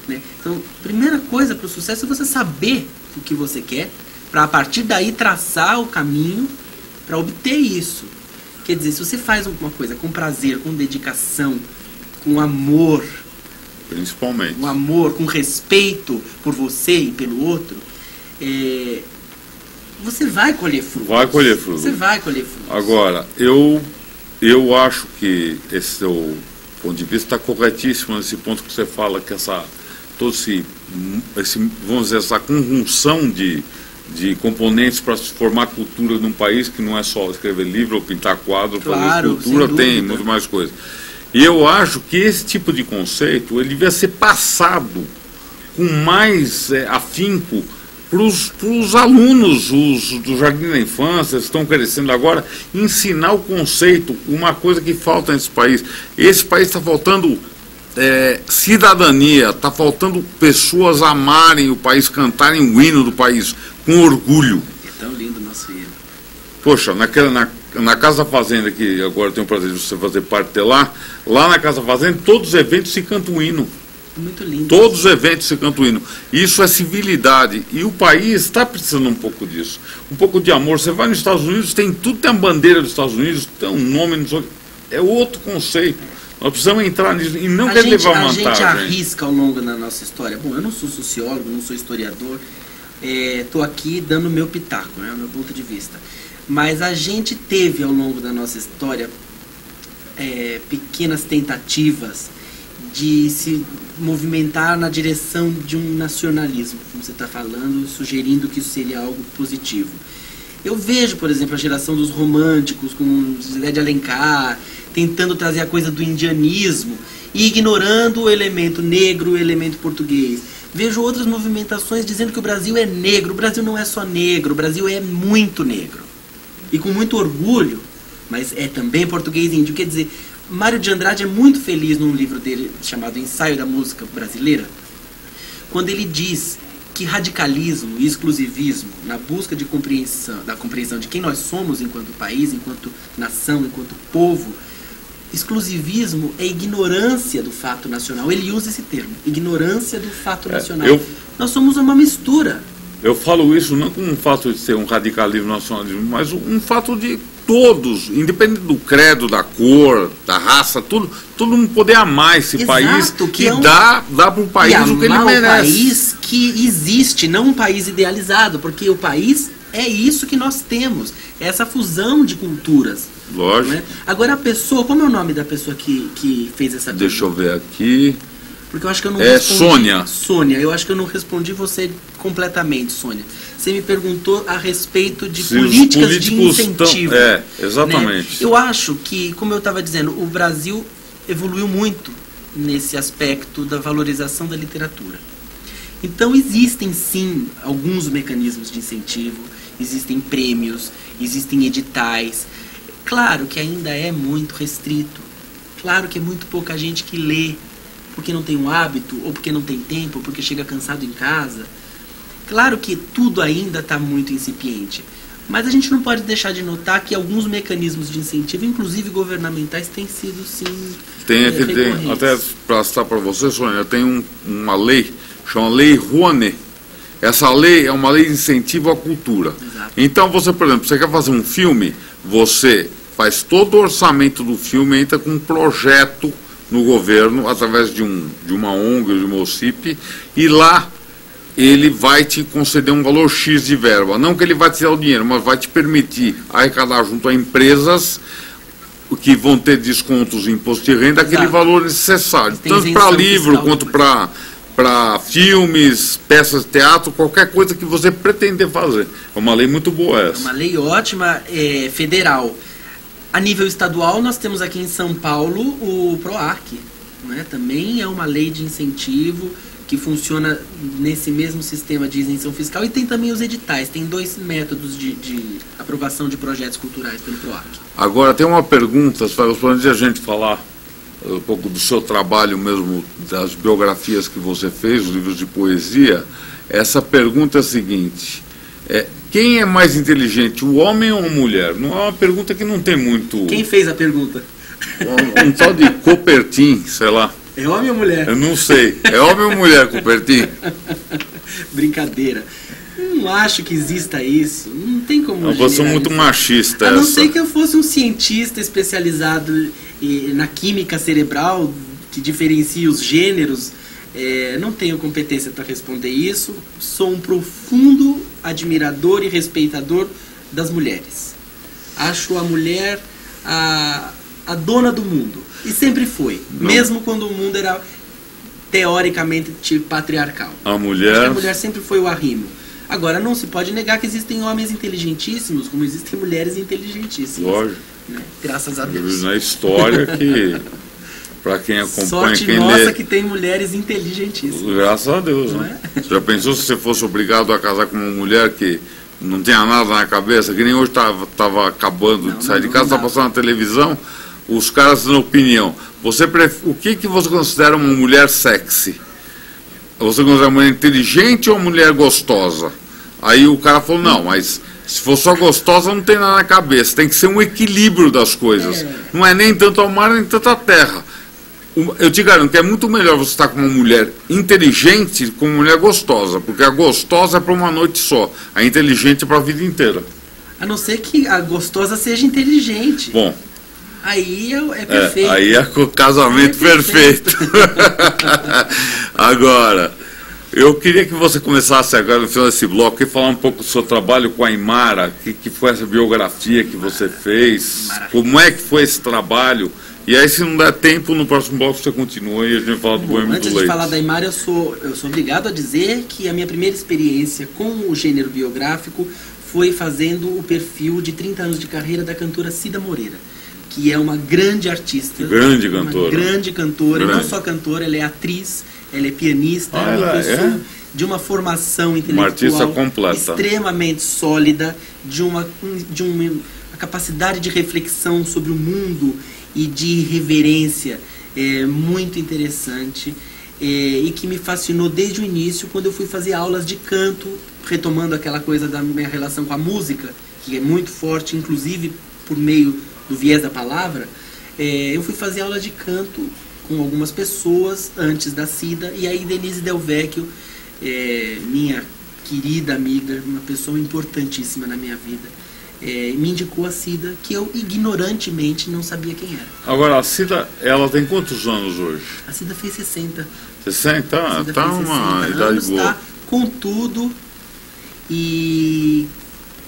[SPEAKER 3] né? Então, primeira coisa para o sucesso é você saber o que você quer, para a partir daí traçar o caminho para obter isso. Quer dizer, se você faz alguma coisa com prazer, com dedicação, com amor,
[SPEAKER 1] principalmente,
[SPEAKER 3] com amor, com respeito por você e pelo outro, você vai colher frutos.
[SPEAKER 1] Vai colher frutos.
[SPEAKER 3] Você vai colher frutos.
[SPEAKER 1] Agora, eu acho que esse seu ponto de vista está corretíssimo nesse ponto que você fala, que vamos dizer, essa conjunção de componentes para se formar cultura num país que não é só escrever livro ou pintar quadro,
[SPEAKER 3] claro,
[SPEAKER 1] fazer cultura, tem muito mais coisa. E eu acho que esse tipo de conceito ele devia ser passado com mais afinco para os alunos do Jardim da Infância, que estão crescendo agora, ensinar o conceito, uma coisa que falta nesse país. Esse país está faltando cidadania, está faltando pessoas amarem o país, cantarem o hino do país com orgulho.
[SPEAKER 3] É tão lindo o nosso hino.
[SPEAKER 1] Poxa, na Casa Fazenda, que agora eu tenho o prazer de você fazer parte lá na Casa Fazenda, todos os eventos se cantam o hino.
[SPEAKER 3] Muito lindo.
[SPEAKER 1] Todos os eventos se cantam o hino. Isso é civilidade. E o país está precisando um pouco disso. Um pouco de amor. Você vai nos Estados Unidos, tem a bandeira dos Estados Unidos, tem um nome, é outro conceito. Nós precisamos entrar nisso e não quer levar vantagem.
[SPEAKER 3] A gente arrisca ao longo da nossa história. Bom, eu não sou sociólogo, não sou historiador, estou aqui dando o meu pitaco, né, o meu ponto de vista. Mas a gente teve ao longo da nossa história pequenas tentativas de se movimentar na direção de um nacionalismo, como você está falando, sugerindo que isso seria algo positivo. Eu vejo, por exemplo, a geração dos românticos, com Zé de Alencar, tentando trazer a coisa do indianismo e ignorando o elemento negro, o elemento português. Vejo outras movimentações dizendo que o Brasil é negro. O Brasil não é só negro, o Brasil é muito negro. E com muito orgulho, mas é também português e índio. Quer dizer, Mário de Andrade é muito feliz num livro dele chamado Ensaio da Música Brasileira, quando ele diz que radicalismo e exclusivismo, na busca de da compreensão de quem nós somos enquanto país, enquanto nação, enquanto povo, exclusivismo é ignorância do fato nacional. Ele usa esse termo, ignorância do fato nacional. Nós somos uma mistura.
[SPEAKER 1] Eu falo isso não como um fato de ser um radicalismo nacionalismo, mas um fato de todos, independente do credo, da cor, da raça, todo mundo poder amar esse país que dá para o país o que ele merece.
[SPEAKER 3] Um país que existe, não um país idealizado, porque o país é isso que nós temos, é essa fusão de culturas.
[SPEAKER 1] Lógico.
[SPEAKER 3] Né? Agora a pessoa, como é o nome da pessoa que fez essa pergunta?
[SPEAKER 1] Deixa eu ver aqui.
[SPEAKER 3] Porque eu acho que eu não respondi.
[SPEAKER 1] Sônia.
[SPEAKER 3] Sônia, eu acho que eu não respondi você completamente, Sônia. Você me perguntou a respeito de políticas de incentivo.
[SPEAKER 1] Exatamente.
[SPEAKER 3] Né? Eu acho que, como eu estava dizendo, o Brasil evoluiu muito nesse aspecto da valorização da literatura. Então existem sim alguns mecanismos de incentivo, existem prêmios, existem editais. Claro que ainda é muito restrito. Claro que é muito pouca gente que lê, porque não tem um hábito, ou porque não tem tempo, ou porque chega cansado em casa. Claro que tudo ainda está muito incipiente, mas a gente não pode deixar de notar que alguns mecanismos de incentivo, inclusive governamentais, têm sido sim recorrentes.
[SPEAKER 1] Até para citar para você, Sônia, tem uma lei, chama Lei Rouanet. Essa lei é uma lei de incentivo à cultura.
[SPEAKER 3] Exato.
[SPEAKER 1] Então, você, por exemplo, você quer fazer um filme, você faz todo o orçamento do filme, entra com um projeto no governo, através de uma ONG, de uma OCIP, e lá ele vai te conceder um valor X de verba. Não que ele vai te dar o dinheiro, mas vai te permitir arrecadar junto a empresas que vão ter descontos em imposto de renda, aquele valor necessário. Tanto para livro, quanto para filmes, peças de teatro, qualquer coisa que você pretender fazer. É uma lei muito boa essa.
[SPEAKER 3] É uma lei ótima, federal. A nível estadual, nós temos aqui em São Paulo o PROAC, né? Também é uma lei de incentivo que funciona nesse mesmo sistema de isenção fiscal, e tem também os editais, tem 2 métodos de aprovação de projetos culturais pelo PROAC.
[SPEAKER 1] Agora, tem uma pergunta, antes de a gente falar um pouco do seu trabalho mesmo, das biografias que você fez, os livros de poesia, essa pergunta é a seguinte: quem é mais inteligente, o homem ou a mulher? Não é uma pergunta que não tem muito...
[SPEAKER 3] Quem fez a pergunta?
[SPEAKER 1] Um tal de Coubertin, sei lá.
[SPEAKER 3] É homem ou mulher?
[SPEAKER 1] Eu não sei. É homem ou mulher, Coubertin?
[SPEAKER 3] Brincadeira. Não acho que exista isso. Não tem como.
[SPEAKER 1] Você é muito machista.
[SPEAKER 3] A não ser que eu fosse um cientista especializado na química cerebral, que diferencia os gêneros. Não tenho competência para responder isso. Sou um profundo admirador e respeitador das mulheres. Acho a mulher a dona do mundo. E sempre foi. Não. Mesmo quando o mundo era teoricamente patriarcal.
[SPEAKER 1] A mulher...
[SPEAKER 3] Acho que a mulher sempre foi o arrimo. Agora, não se pode negar que existem homens inteligentíssimos, como existem mulheres inteligentíssimas.
[SPEAKER 1] Lógico.
[SPEAKER 3] Né? Graças a Deus.
[SPEAKER 1] Na história que... Para quem acompanha,
[SPEAKER 3] sorte
[SPEAKER 1] quem
[SPEAKER 3] nossa
[SPEAKER 1] lê...
[SPEAKER 3] que tem mulheres inteligentíssimas.
[SPEAKER 1] Graças a Deus,
[SPEAKER 3] não
[SPEAKER 1] né? Você já pensou se você fosse obrigado a casar com uma mulher que não tenha nada na cabeça, que nem hoje estava acabando de sair de casa, está passando na televisão, os caras dando opinião. O que você considera uma mulher sexy? Você considera uma mulher inteligente ou uma mulher gostosa? Aí o cara falou, não, mas se for só gostosa não tem nada na cabeça, tem que ser um equilíbrio das coisas. Não é nem tanto ao mar, nem tanto à terra. Eu te garanto que é muito melhor você estar com uma mulher inteligente com uma mulher gostosa, porque a gostosa é para uma noite só, a inteligente é para a vida inteira.
[SPEAKER 3] A não ser que a gostosa seja inteligente.
[SPEAKER 1] Bom,
[SPEAKER 3] aí é perfeito.
[SPEAKER 1] Aí é o casamento perfeito. Agora, eu queria que você começasse agora no final desse bloco e falar um pouco do seu trabalho com a Aymara, que foi essa biografia que você fez, como é que foi esse trabalho. E aí, se não der tempo, no próximo bloco você continua e a gente fala do Boêmio do Leite.
[SPEAKER 3] Antes de falar da Aymara, eu sou obrigado a dizer que a minha primeira experiência com o gênero biográfico foi fazendo o perfil de 30 anos de carreira da cantora Cida Moreira, que é uma grande artista.
[SPEAKER 1] Grande cantora.
[SPEAKER 3] Uma grande cantora, e não só cantora, ela é atriz, ela é pianista, é uma pessoa de uma formação intelectual
[SPEAKER 1] uma artista completa,
[SPEAKER 3] extremamente sólida, capacidade de reflexão sobre o mundo e de reverência muito interessante, e que me fascinou desde o início, quando eu fui fazer aulas de canto, retomando aquela coisa da minha relação com a música, que é muito forte, inclusive por meio do viés da palavra. Eu fui fazer aula de canto com algumas pessoas antes da Cida, e aí Denise Del Vecchio, minha querida amiga, uma pessoa importantíssima na minha vida, me indicou a Cida, que eu ignorantemente não sabia quem era.
[SPEAKER 1] Agora, a Cida, ela tem quantos anos hoje?
[SPEAKER 3] A Cida fez 60.
[SPEAKER 1] 60? Tá uma idade boa.
[SPEAKER 3] Tá com tudo, e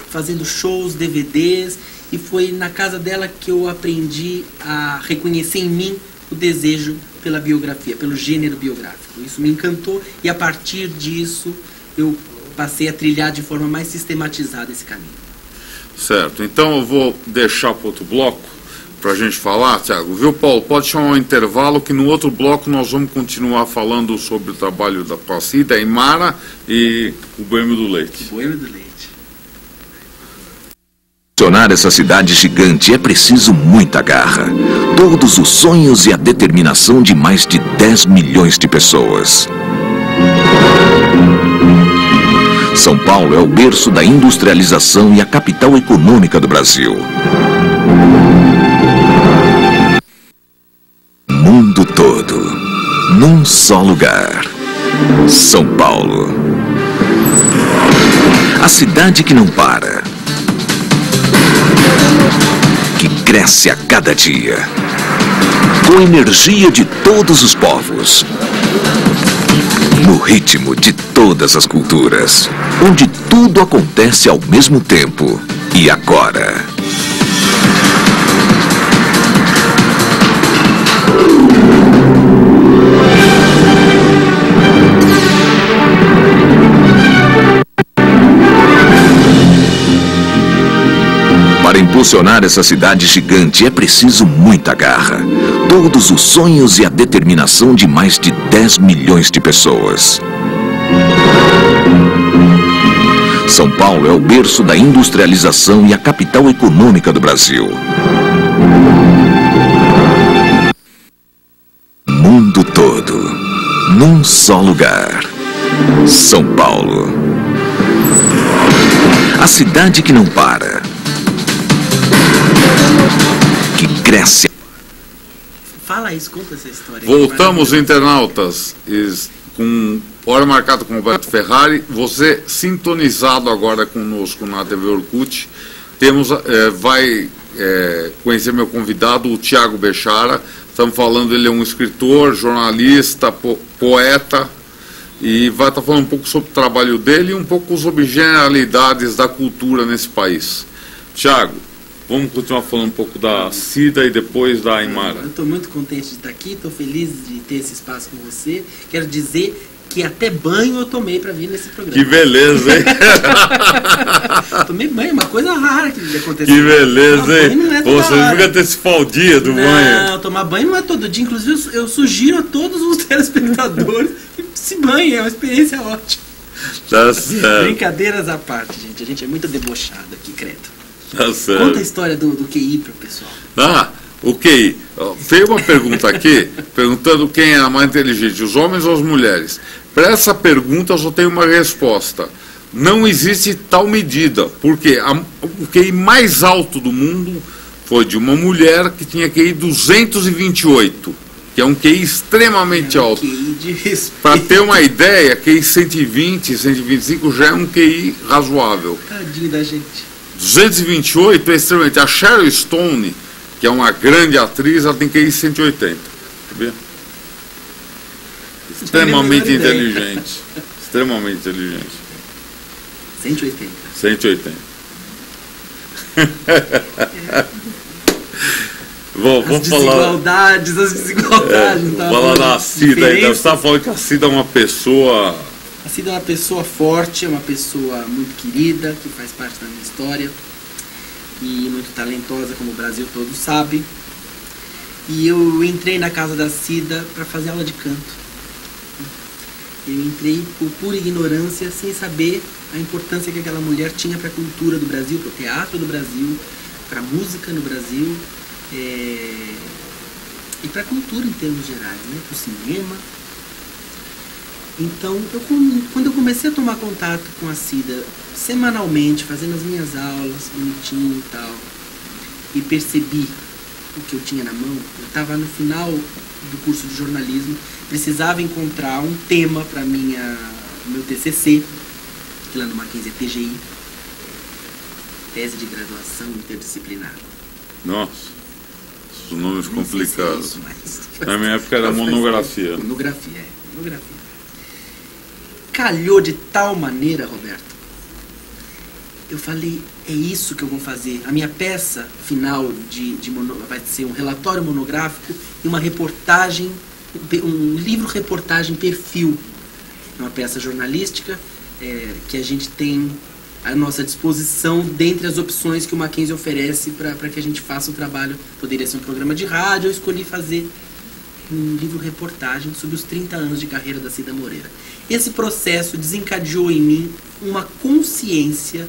[SPEAKER 3] fazendo shows, DVDs, e foi na casa dela que eu aprendi a reconhecer em mim o desejo pela biografia, pelo gênero biográfico. Isso me encantou, e a partir disso eu passei a trilhar de forma mais sistematizada esse caminho.
[SPEAKER 1] Certo, então eu vou deixar para outro bloco para a gente falar, Thiago. Viu, Paulo? Pode chamar um intervalo, que no outro bloco nós vamos continuar falando sobre o trabalho da Cida, a Aymara e o Boêmio do Leite.
[SPEAKER 3] Boêmio do Leite.
[SPEAKER 2] Funcionar essa cidade gigante é preciso muita garra, todos os sonhos e a determinação de mais de 10 milhões de pessoas. São Paulo é o berço da industrialização e a capital econômica do Brasil. Mundo todo, num só lugar. São Paulo. A cidade que não para, que cresce a cada dia, com energia de todos os povos, no ritmo de todas as culturas, onde tudo acontece ao mesmo tempo e agora. Para impulsionar essa cidade gigante é preciso muita garra, todos os sonhos e a determinação de mais de 10 milhões de pessoas. São Paulo é o berço da industrialização e a capital econômica do Brasil. Mundo todo, num só lugar. São Paulo. A cidade que não para, que cresce.
[SPEAKER 3] Fala isso, conta essa história.
[SPEAKER 1] Voltamos, internautas, com hora marcada com o Roberto Ferrari. Você sintonizado agora conosco na TV Orkut. Vai conhecer meu convidado, o Thiago Bechara. Estamos falando, ele é um escritor, jornalista, poeta, e vai estar falando um pouco sobre o trabalho dele e um pouco sobre generalidades da cultura nesse país. Thiago, vamos continuar falando um pouco da Cida e depois da Aymara. Eu
[SPEAKER 3] estou muito contente de estar aqui, estou feliz de ter esse espaço com você. Quero dizer que até banho eu tomei para vir nesse programa.
[SPEAKER 1] Que beleza, hein?
[SPEAKER 3] Tomei banho, uma coisa rara que aconteceu.
[SPEAKER 1] Que beleza, hein? Você fica até esse dia do banho.
[SPEAKER 3] Não, tomar banho não é todo dia. Inclusive, eu sugiro a todos os telespectadores que se banhem, é uma experiência ótima.
[SPEAKER 1] Tá certo.
[SPEAKER 3] Brincadeiras à parte, gente. A gente é muito debochado aqui, credo.
[SPEAKER 1] Tá certo.
[SPEAKER 3] Conta a história do QI para o pessoal.
[SPEAKER 1] O QI. Veio uma pergunta aqui, perguntando quem era mais inteligente, os homens ou as mulheres. Para essa pergunta eu só tenho uma resposta. Não existe tal medida, porque o QI mais alto do mundo foi de uma mulher que tinha QI 228, que é um QI extremamente alto. Para ter uma ideia, QI 120, 125 já é um QI razoável.
[SPEAKER 3] Tadinho da gente.
[SPEAKER 1] 228 é extremamente. A Sharon Stone, que é uma grande atriz, ela tem QI 180. Sabia? Extremamente inteligente. Extremamente inteligente.
[SPEAKER 3] 180.
[SPEAKER 1] 180. Vamos falar.
[SPEAKER 3] As desigualdades.
[SPEAKER 1] Falar da Cida aí. Você estava falando que a Cida é uma pessoa.
[SPEAKER 3] A Cida é uma pessoa forte, é uma pessoa muito querida, que faz parte da minha história, e muito talentosa, como o Brasil todo sabe. E eu entrei na casa da Cida para fazer aula de canto. Eu entrei por pura ignorância, sem saber a importância que aquela mulher tinha para a cultura do Brasil, para o teatro do Brasil, para a música no Brasil e para a cultura em termos gerais, né? Para o cinema. Então, quando eu comecei a tomar contato com a Cida semanalmente, fazendo as minhas aulas, bonitinho e tal, e percebi o que eu tinha na mão, eu estava no final do curso de jornalismo, precisava encontrar um tema para meu TCC, que lá no Mackenzie é TGI, Tese de Graduação Interdisciplinar.
[SPEAKER 1] Nossa, os nomes complicados.
[SPEAKER 3] Se é isso,
[SPEAKER 1] na minha época era monografia.
[SPEAKER 3] Monografia. Calhou de tal maneira, Roberto. Eu falei, é isso que eu vou fazer. A minha peça final vai ser um relatório monográfico e uma reportagem, um livro-reportagem perfil. Uma peça jornalística que a gente tem à nossa disposição dentre as opções que o Mackenzie oferece para que a gente faça o trabalho. Poderia ser um programa de rádio, eu escolhi fazer um livro-reportagem sobre os 30 anos de carreira da Cida Moreira. Esse processo desencadeou em mim uma consciência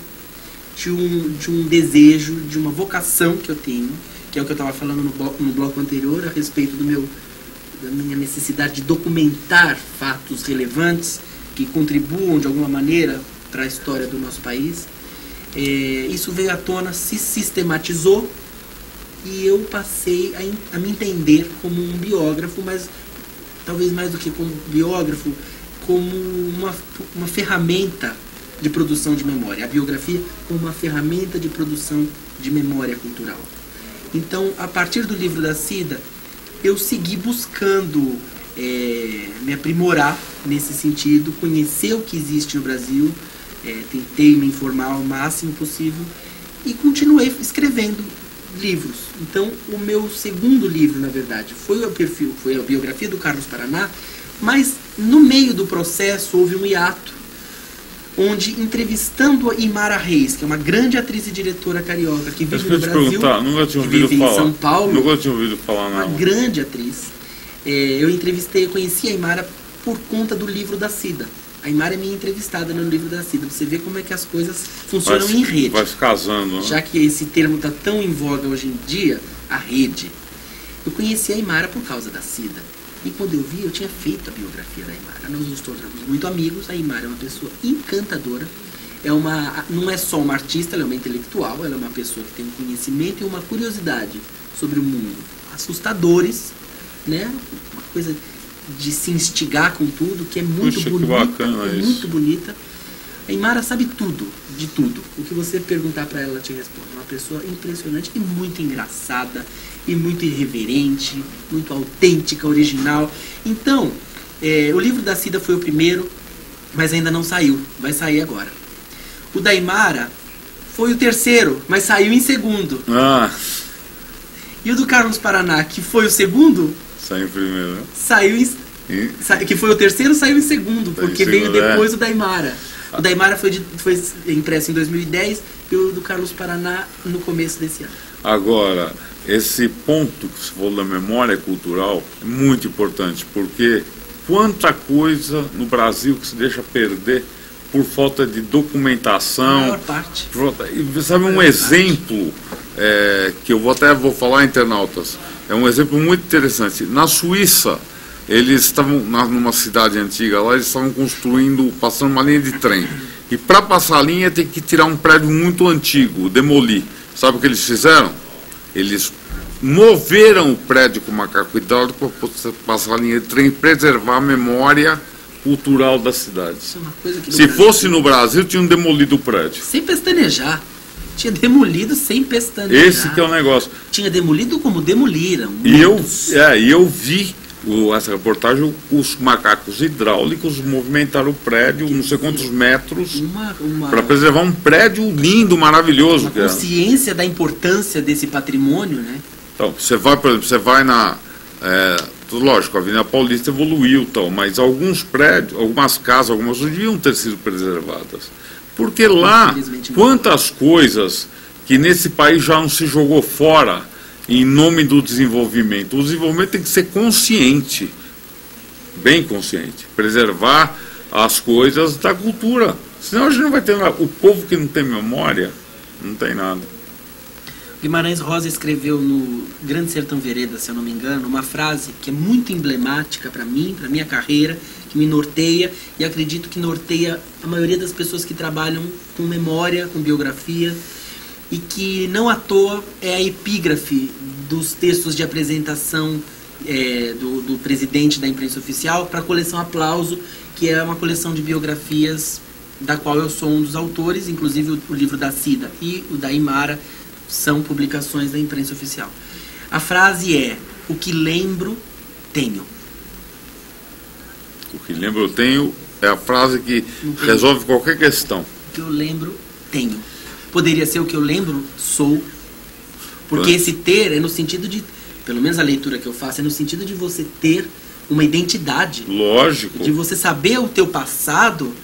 [SPEAKER 3] de um desejo, de uma vocação que eu tenho, que é o que eu estava falando no bloco anterior, a respeito da minha necessidade de documentar fatos relevantes que contribuam de alguma maneira para a história do nosso país. Isso veio à tona, se sistematizou, e eu passei a me entender como um biógrafo, mas talvez mais do que como biógrafo, como uma ferramenta de produção de memória. A biografia como uma ferramenta de produção de memória cultural. Então, a partir do livro da Cida, eu segui buscando me aprimorar nesse sentido, conhecer o que existe no Brasil, tentei me informar ao máximo possível e continuei escrevendo livros. Então, o meu segundo livro, na verdade, foi a biografia do Carlos Paraná, mas no meio do processo houve um hiato, onde, entrevistando a Imara Reis, que é uma grande atriz e diretora carioca que vive no Brasil, que vive em São Paulo,
[SPEAKER 1] nunca tinha ouvido falar nada.
[SPEAKER 3] Uma grande atriz, eu conheci a Imara por conta do livro da Cida. A Imara é minha entrevistada no livro da Cida. Você vê como é que as coisas funcionam em rede.
[SPEAKER 1] Vai se casando, né?
[SPEAKER 3] Já que esse termo está tão em voga hoje em dia, a rede. Eu conheci a Imara por causa da Cida. E quando eu vi, eu tinha feito a biografia da Imara. Nós nos tornamos muito amigos. A Imara é uma pessoa encantadora. Não é só uma artista, ela é uma intelectual. Ela é uma pessoa que tem um conhecimento e uma curiosidade sobre o mundo assustadores, né? Uma coisa de se instigar com tudo, que é muito bonita, muito bonita. A Imara sabe tudo, de tudo. O que você perguntar para ela, ela te responde. Uma pessoa impressionante e muito engraçada, e muito irreverente, muito autêntica, original. Então, o livro da Cida foi o primeiro, mas ainda não saiu. Vai sair agora. O da Imara foi o terceiro, mas saiu em segundo. E o do Carlos Paraná, que foi o segundo,
[SPEAKER 1] saiu em primeiro, né?
[SPEAKER 3] Que foi o terceiro, saiu em segundo, porque veio depois o da Imara. O da Imara foi impresso em 2010 e o do Carlos Paraná no começo desse ano.
[SPEAKER 1] Agora, esse ponto que você falou da memória cultural é muito importante, porque quanta coisa no Brasil que se deixa perder por falta de documentação.
[SPEAKER 3] A maior parte.
[SPEAKER 1] Sabe um exemplo que eu vou falar, internautas, é um exemplo muito interessante. Na Suíça, eles estavam numa cidade antiga lá, eles estavam passando uma linha de trem. E para passar a linha tem que tirar um prédio muito antigo, demolir. Sabe o que eles fizeram? Eles moveram o prédio com macaco hidráulico para passar a linha de trem e preservar a memória cultural da cidade.
[SPEAKER 3] Isso é uma coisa que
[SPEAKER 1] Se fosse no Brasil, tinham demolido o prédio.
[SPEAKER 3] Sem pestanejar. Tinha demolido sem pestanejar.
[SPEAKER 1] Esse que é o negócio.
[SPEAKER 3] Tinha demolido como demoliram.
[SPEAKER 1] E eu vi essa reportagem, os macacos hidráulicos movimentaram o prédio, não sei quantos metros, para preservar um prédio lindo, maravilhoso.
[SPEAKER 3] Uma consciência da importância desse patrimônio, né?
[SPEAKER 1] Então, você vai na... lógico, a Avenida Paulista evoluiu, mas alguns prédios, algumas casas, algumas deviam ter sido preservadas. Porque lá, quantas coisas que nesse país já não se jogou fora em nome do desenvolvimento. O desenvolvimento tem que ser consciente, bem consciente, preservar as coisas da cultura. Senão a gente não vai ter nada. O povo que não tem memória, não tem nada.
[SPEAKER 3] Guimarães Rosa escreveu no Grande Sertão Veredas, se eu não me engano, uma frase que é muito emblemática para mim, para minha carreira, que me norteia, e acredito que norteia a maioria das pessoas que trabalham com memória, com biografia, e que não à toa é a epígrafe dos textos de apresentação do presidente da imprensa oficial para a coleção Aplauso, que é uma coleção de biografias da qual eu sou um dos autores, inclusive o livro da Cida e o da Imara são publicações da imprensa oficial. A frase é: o que lembro, tenho.
[SPEAKER 1] O que lembro, eu tenho, é a frase que resolve qualquer questão.
[SPEAKER 3] O que eu lembro, tenho. Poderia ser o que eu lembro, sou. Porque esse ter é no sentido de, pelo menos a leitura que eu faço, é no sentido de você ter uma identidade.
[SPEAKER 1] Lógico.
[SPEAKER 3] De você saber o teu passado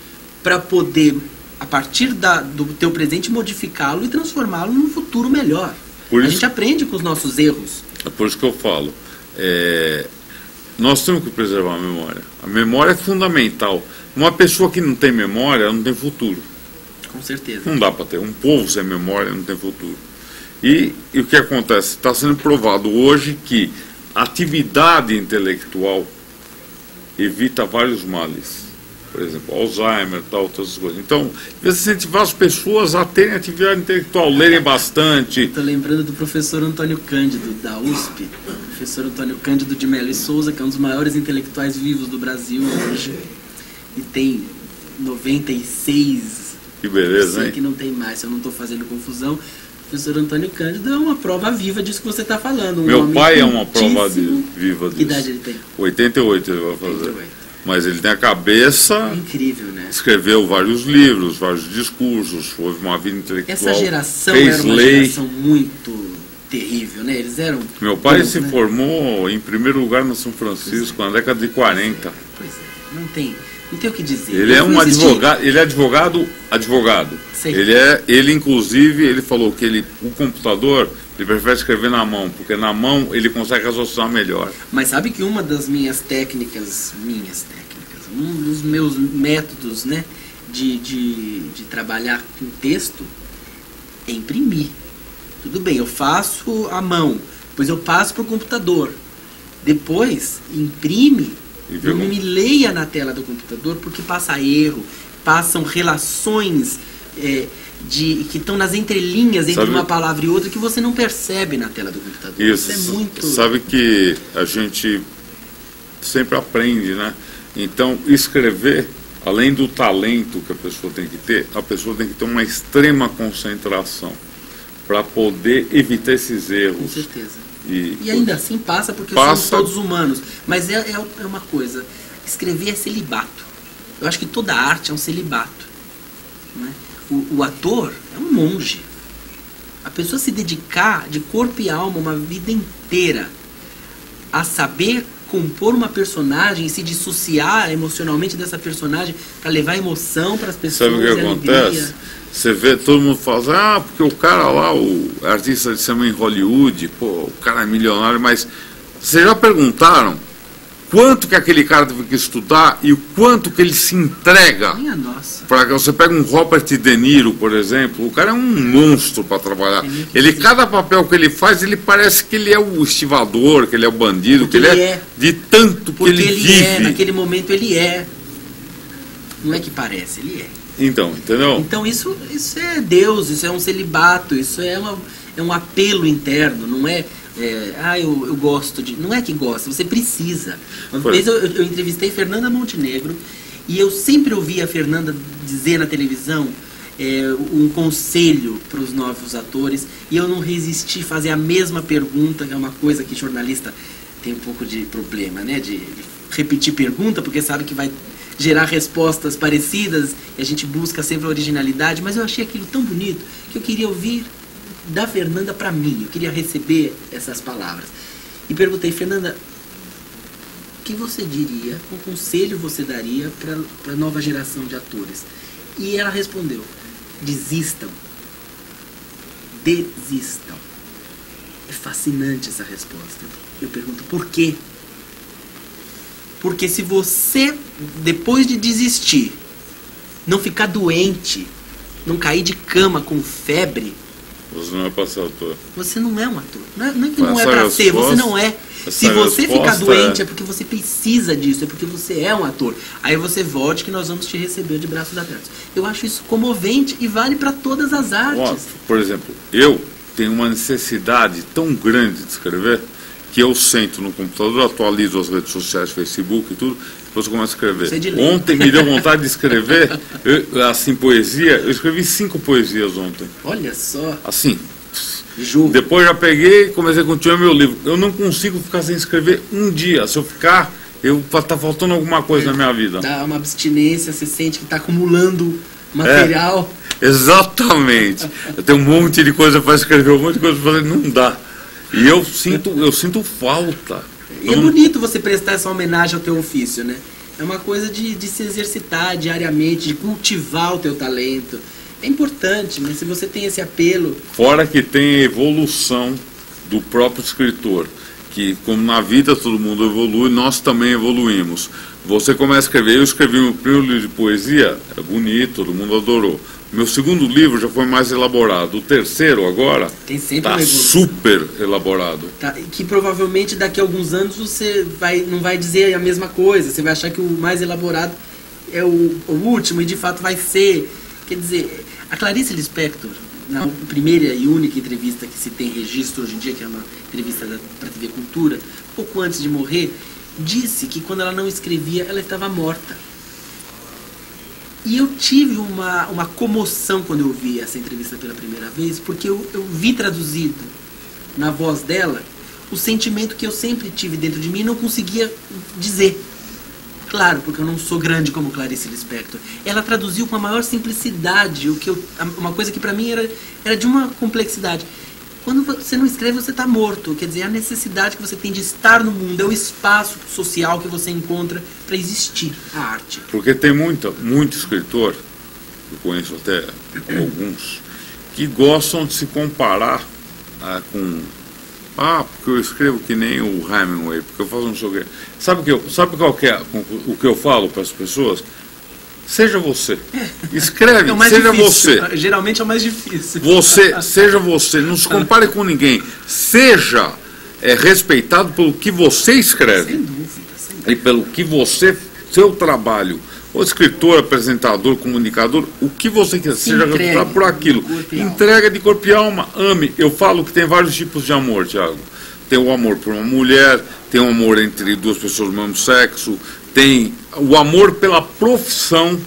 [SPEAKER 3] para poder, a partir do teu presente, modificá-lo e transformá-lo num futuro melhor. A gente aprende com os nossos erros.
[SPEAKER 1] É por isso que eu falo. Nós temos que preservar a memória. A memória é fundamental. Uma pessoa que não tem memória, não tem futuro.
[SPEAKER 3] Com certeza.
[SPEAKER 1] Não dá para ter. Um povo sem memória não tem futuro. E o que acontece? Está sendo provado hoje que a atividade intelectual evita vários males. Por exemplo, Alzheimer, tal, outras coisas. Então, incentivar as pessoas a terem atividade intelectual, lerem bastante.
[SPEAKER 3] Estou lembrando do professor Antônio Cândido, da USP. Professor Antônio Cândido de Mello e Souza, que é um dos maiores intelectuais vivos do Brasil hoje. E tem 96.
[SPEAKER 1] Que beleza,
[SPEAKER 3] sei
[SPEAKER 1] hein?
[SPEAKER 3] Que não tem mais, se eu não estou fazendo confusão. O professor Antônio Cândido é uma prova viva disso que você está falando.
[SPEAKER 1] Meu pai é uma prova viva disso.
[SPEAKER 3] Que idade ele tem?
[SPEAKER 1] 88 ele vai fazer. 88. Mas ele tem a cabeça...
[SPEAKER 3] Incrível, né?
[SPEAKER 1] Escreveu vários livros, vários discursos, houve uma vida intelectual.
[SPEAKER 3] Essa geração era uma geração muito terrível, né? Eles eram...
[SPEAKER 1] Meu pai se formou em primeiro lugar no São Francisco, na década de 40.
[SPEAKER 3] Pois é, não tem o que dizer.
[SPEAKER 1] Ele é um advogado, ele é advogado. Ele inclusive, ele falou que o computador, ele prefere escrever na mão, porque na mão ele consegue raciocinar melhor.
[SPEAKER 3] Mas sabe que uma das minhas técnicas, um dos meus métodos, né, de trabalhar com texto é imprimir. Tudo bem, eu faço à mão, depois eu passo para o computador, depois imprime, não me leia na tela do computador, porque passa erro, passam relações que estão nas entrelinhas entre uma palavra e outra que você não percebe na tela do computador.
[SPEAKER 1] Isso
[SPEAKER 3] é muito...
[SPEAKER 1] Sabe que a gente sempre aprende, né? Então, escrever, além do talento que a pessoa tem que ter uma extrema concentração para poder evitar esses erros.
[SPEAKER 3] Com certeza. E ainda assim passa, porque somos todos humanos. Mas é uma coisa, escrever é celibato. Eu acho que toda arte é um celibato, né? O ator é um monge. A pessoa se dedicar de corpo e alma uma vida inteira a saber compor uma personagem e se dissociar emocionalmente dessa personagem para levar emoção para as pessoas.
[SPEAKER 1] Sabe o que acontece? Você vê, todo mundo fala, porque o cara lá, o artista de cinema em Hollywood, o cara é milionário, mas vocês já perguntaram quanto que aquele cara teve que estudar e o quanto que ele se entrega?
[SPEAKER 3] Minha nossa.
[SPEAKER 1] Para que você pega um Robert De Niro, por exemplo, o cara é um monstro para trabalhar. Cada papel que ele faz, ele parece que ele é o estivador, que ele é o bandido, que ele é de tanto que ele vive.
[SPEAKER 3] Naquele momento ele é. Não é que parece, ele é.
[SPEAKER 1] Então, entendeu?
[SPEAKER 3] Então isso é Deus, isso é um celibato, isso é um apelo interno, não é... eu gosto de... Não é que gosta, você precisa. Uma vez eu entrevistei Fernanda Montenegro e eu sempre ouvi a Fernanda dizer na televisão um conselho para os novos atores e eu não resisti a fazer a mesma pergunta, que é uma coisa que jornalista tem um pouco de problema, né? De repetir pergunta, porque sabe que vai gerar respostas parecidas e a gente busca sempre a originalidade, mas eu achei aquilo tão bonito que eu queria ouvir da Fernanda para mim, eu queria receber essas palavras. E perguntei, Fernanda, o que você diria, qual conselho você daria para a nova geração de atores? E ela respondeu, desistam. Desistam. É fascinante essa resposta. Eu pergunto, por quê? Porque se você, depois de desistir, não ficar doente, não cair de cama com febre,
[SPEAKER 1] Você não é para ser ator.
[SPEAKER 3] Você não é um ator. Não é que não é
[SPEAKER 1] Essa
[SPEAKER 3] para ser, você não é. Se você ficar
[SPEAKER 1] resposta
[SPEAKER 3] doente é porque você precisa disso, é porque você é um ator. Aí você volte que nós vamos te receber de braços abertos. Eu acho isso comovente e vale para todas as artes.
[SPEAKER 1] Por exemplo, eu tenho uma necessidade tão grande de escrever que eu sento no computador, atualizo as redes sociais, Facebook e tudo, depois eu começo a escrever. Ontem me deu vontade de escrever, assim, poesia. Eu escrevi 5 poesias ontem.
[SPEAKER 3] Olha só.
[SPEAKER 1] Assim.
[SPEAKER 3] Juro.
[SPEAKER 1] Depois já peguei e comecei a continuar meu livro. Eu não consigo ficar sem escrever um dia. Se eu ficar, tá faltando alguma coisa na minha vida.
[SPEAKER 3] Dá uma abstinência, você sente que está acumulando material.
[SPEAKER 1] Exatamente. Eu tenho um monte de coisa para escrever, um monte de coisa para fazer, não dá. E eu sinto falta.
[SPEAKER 3] E é bonito você prestar essa homenagem ao teu ofício, né? É uma coisa de se exercitar diariamente, de cultivar o teu talento. É importante, né? Se você tem esse apelo...
[SPEAKER 1] Fora que tem a evolução do próprio escritor, que como na vida todo mundo evolui, nós também evoluímos. Você começa a escrever, eu escrevi meu primeiro livro de poesia, é bonito, todo mundo adorou. Meu segundo livro já foi mais elaborado. O terceiro agora está super elaborado.
[SPEAKER 3] Tá, que provavelmente daqui a alguns anos você não vai dizer a mesma coisa. Você vai achar que o mais elaborado é o último e de fato vai ser. Quer dizer, a Clarice Lispector, na primeira e única entrevista que se tem registro hoje em dia, que é uma entrevista para a TV Cultura, pouco antes de morrer, disse que quando ela não escrevia, ela estava morta. E eu tive uma comoção quando eu vi essa entrevista pela primeira vez, porque eu vi traduzido na voz dela o sentimento que eu sempre tive dentro de mim e não conseguia dizer. Claro, porque eu não sou grande como Clarice Lispector. Ela traduziu com a maior simplicidade, uma coisa que para mim era de uma complexidade. Quando você não escreve, você está morto. Quer dizer, a necessidade que você tem de estar no mundo, é o espaço social que você encontra para existir a arte.
[SPEAKER 1] Porque tem muito escritor, eu conheço até alguns, que gostam de se comparar com... porque eu escrevo que nem o Hemingway, porque eu faço um sei o quê. Sabe qual que é o que eu falo para as pessoas? Seja você. Escreve, seja
[SPEAKER 3] difícil.
[SPEAKER 1] você.
[SPEAKER 3] Geralmente é o mais difícil.
[SPEAKER 1] Seja você. Não se compare com ninguém. Seja respeitado pelo que você escreve.
[SPEAKER 3] Sem dúvida.
[SPEAKER 1] E pelo que seu trabalho, o escritor, apresentador, comunicador, o que você quiser, seja respeitado por aquilo. Entrega de corpo e alma, ame. Eu falo que tem vários tipos de amor, Thiago. Tem o amor por uma mulher, tem o amor entre duas pessoas do mesmo sexo, tem o amor pela profissão,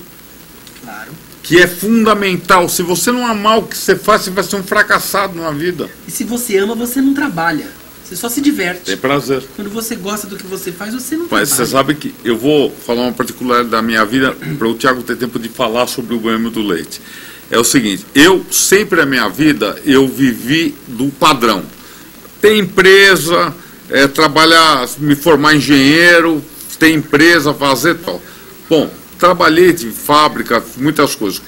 [SPEAKER 3] claro,
[SPEAKER 1] que é fundamental. Se você não amar o que você faz, você vai ser um fracassado na vida.
[SPEAKER 3] E se você ama, você não trabalha. Você só se diverte.
[SPEAKER 1] Tem prazer.
[SPEAKER 3] Quando você gosta do que você faz, você não trabalha.
[SPEAKER 1] Mas você sabe que eu vou falar uma particularidade da minha vida para o Thiago ter tempo de falar sobre o Boêmio do Leite. É o seguinte, eu sempre na minha vida, eu vivi do padrão. Ter empresa, trabalhar, me formar engenheiro, ter empresa, fazer tal. Bom, trabalhei de fábrica, muitas coisas.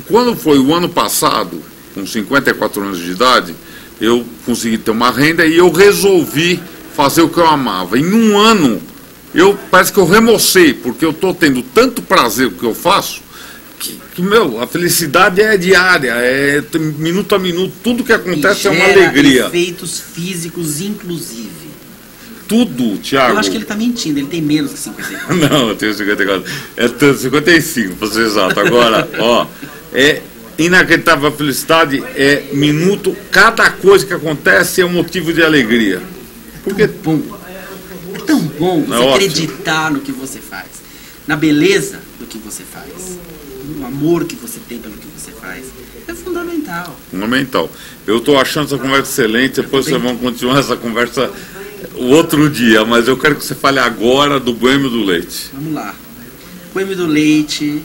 [SPEAKER 1] Quando foi o ano passado, com 54 anos de idade, eu consegui ter uma renda e eu resolvi fazer o que eu amava. Em um ano, parece que eu remocei, porque eu estou tendo tanto prazer com o que eu faço, que a felicidade é diária, é minuto a minuto, tudo que acontece é uma alegria.
[SPEAKER 3] Efeitos físicos, inclusive.
[SPEAKER 1] Tudo, Thiago.
[SPEAKER 3] Eu acho que ele está mentindo, ele tem menos que 54.
[SPEAKER 1] Não, eu tenho 54. É 55, para ser exato. Agora, é inacreditável a felicidade, minuto, cada coisa que acontece é um motivo de alegria.
[SPEAKER 3] Porque é tão bom você acreditar no que você faz, na beleza do que você faz, no amor que você tem pelo que você faz. É fundamental.
[SPEAKER 1] Fundamental. Eu estou achando essa conversa excelente, depois vocês vão continuar essa conversa o outro dia, mas eu quero que você fale agora do Boêmio do Leite.
[SPEAKER 3] Vamos lá. Boêmio do Leite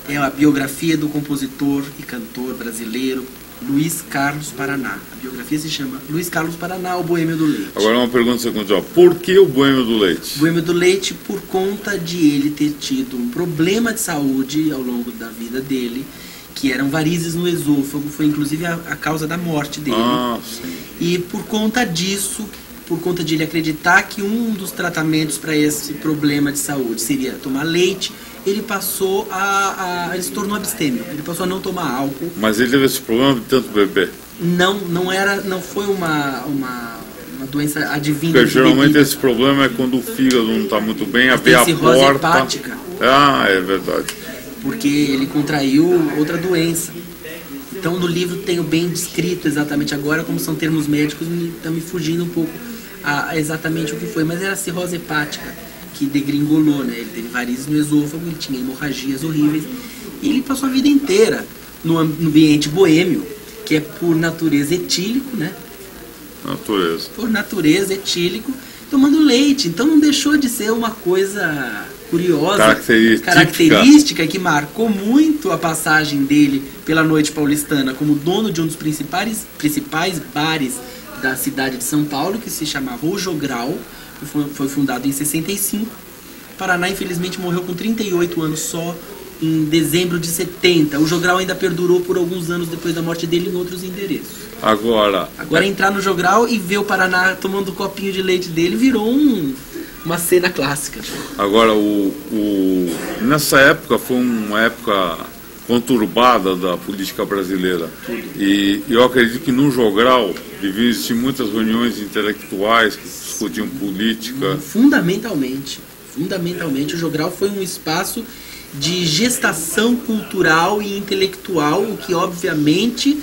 [SPEAKER 3] é a biografia do compositor e cantor brasileiro Luiz Carlos Paraná. A biografia se chama Luiz Carlos Paraná, o Boêmio do Leite.
[SPEAKER 1] Agora uma pergunta segunda. Por que o Boêmio do Leite?
[SPEAKER 3] O Boêmio do Leite por conta de ele ter tido um problema de saúde ao longo da vida dele, que eram varizes no esôfago, foi inclusive a causa da morte dele.
[SPEAKER 1] Sim.
[SPEAKER 3] E por conta disso, por conta de ele acreditar que um dos tratamentos para esse problema de saúde seria tomar leite, ele passou ele se tornou abstêmio, ele passou a não tomar álcool.
[SPEAKER 1] Mas ele teve esse problema de tanto beber?
[SPEAKER 3] Não foi uma doença advinda.
[SPEAKER 1] Porque geralmente esse problema é quando o fígado não está muito bem, abrir a porta.
[SPEAKER 3] Hepática.
[SPEAKER 1] Ah, é verdade.
[SPEAKER 3] Porque ele contraiu outra doença. Então no livro tenho bem descrito exatamente agora, como são termos médicos, está me fugindo um pouco a exatamente o que foi, mas era a cirrose hepática que degringolou, né? Ele teve varizes no esôfago, ele tinha hemorragias horríveis, e ele passou a vida inteira no ambiente boêmio, que é por natureza etílico, né? Por natureza etílico, tomando leite. Então não deixou de ser uma coisa curiosa, característica que marcou muito a passagem dele pela noite paulistana como dono de um dos principais bares da cidade de São Paulo, que se chamava O Jogral, que foi fundado em 65. Paraná, infelizmente, morreu com 38 anos só, em dezembro de 70. O Jogral ainda perdurou por alguns anos depois da morte dele em outros endereços. Agora entrar no Jogral e ver o Paraná tomando o copinho de leite dele virou uma cena clássica.
[SPEAKER 1] Agora, nessa época foi uma época conturbada da política brasileira. E eu acredito que no Jogral deviam existir muitas reuniões intelectuais que discutiam política.
[SPEAKER 3] Fundamentalmente, o Jogral foi um espaço de gestação cultural e intelectual, o que obviamente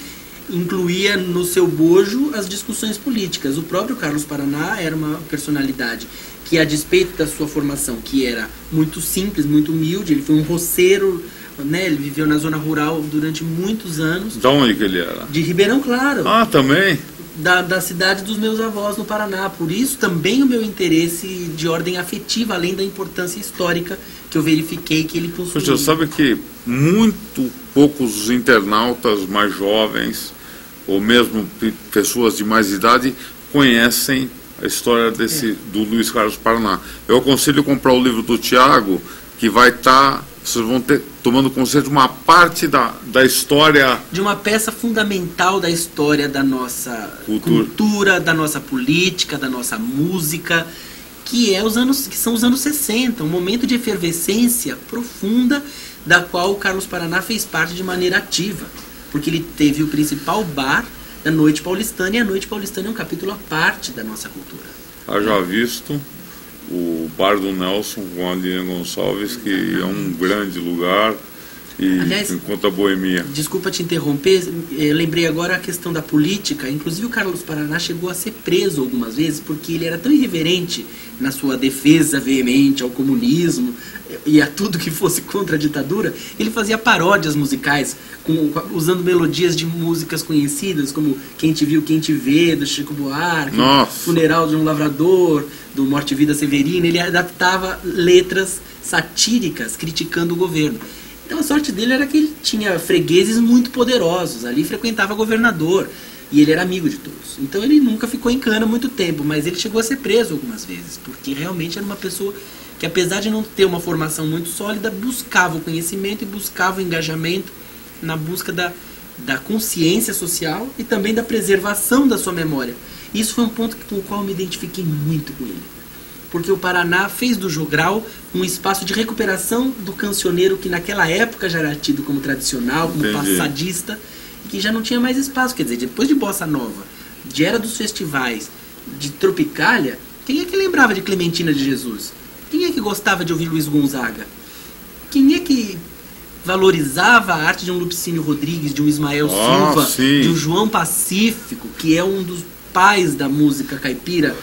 [SPEAKER 3] incluía no seu bojo as discussões políticas. O próprio Carlos Paraná era uma personalidade que, a despeito da sua formação, que era muito simples, muito humilde, ele foi um roceiro, né? Ele viveu na zona rural durante muitos anos.
[SPEAKER 1] De onde que ele era?
[SPEAKER 3] De Ribeirão Claro.
[SPEAKER 1] Ah, também?
[SPEAKER 3] Da cidade dos meus avós no Paraná. Por isso também o meu interesse de ordem afetiva, além da importância histórica que eu verifiquei que ele possuía.
[SPEAKER 1] Você sabe que muito poucos internautas mais jovens, ou mesmo pessoas de mais idade, conhecem a história do Luiz Carlos Paraná. Eu aconselho comprar o livro do Tiago, que vai estar... Vocês vão ter, tomando conceito, uma parte da história...
[SPEAKER 3] De uma peça fundamental da história da nossa cultura, da nossa política, da nossa música, que são os anos 60, um momento de efervescência profunda, da qual o Carlos Paraná fez parte de maneira ativa. Porque ele teve o principal bar da Noite Paulistana, e a Noite Paulistana é um capítulo à parte da nossa cultura.
[SPEAKER 1] Haja visto o Bar do Nelson com a Lilian Gonçalves, que é um grande lugar, e aliás, enquanto a boemia.
[SPEAKER 3] Desculpa te interromper, lembrei agora a questão da política. Inclusive o Carlos Paraná chegou a ser preso algumas vezes, porque ele era tão irreverente na sua defesa veemente ao comunismo e a tudo que fosse contra a ditadura. Ele fazia paródias musicais, usando melodias de músicas conhecidas, como Quem Te Viu, Quem Te Vê, do Chico Buarque, Funeral de um Lavrador, do Morte e Vida Severina. Ele adaptava letras satíricas criticando o governo. Então a sorte dele era que ele tinha fregueses muito poderosos, ali frequentava governador, e ele era amigo de todos. Então ele nunca ficou em cana muito tempo, mas ele chegou a ser preso algumas vezes, porque realmente era uma pessoa que, apesar de não ter uma formação muito sólida, buscava o conhecimento e buscava o engajamento na busca da consciência social e também da preservação da sua memória. Isso foi um ponto com o qual eu me identifiquei muito com ele. Porque o Paraná fez do Jogral um espaço de recuperação do cancioneiro que naquela época já era tido como tradicional, como passadista, e que já não tinha mais espaço. Quer dizer, depois de Bossa Nova, de Era dos Festivais, de Tropicália, quem é que lembrava de Clementina de Jesus? Quem é que gostava de ouvir Luiz Gonzaga? Quem é que valorizava a arte de um Lupicínio Rodrigues, de um Ismael Silva, de um João Pacífico, que é um dos pais da música caipira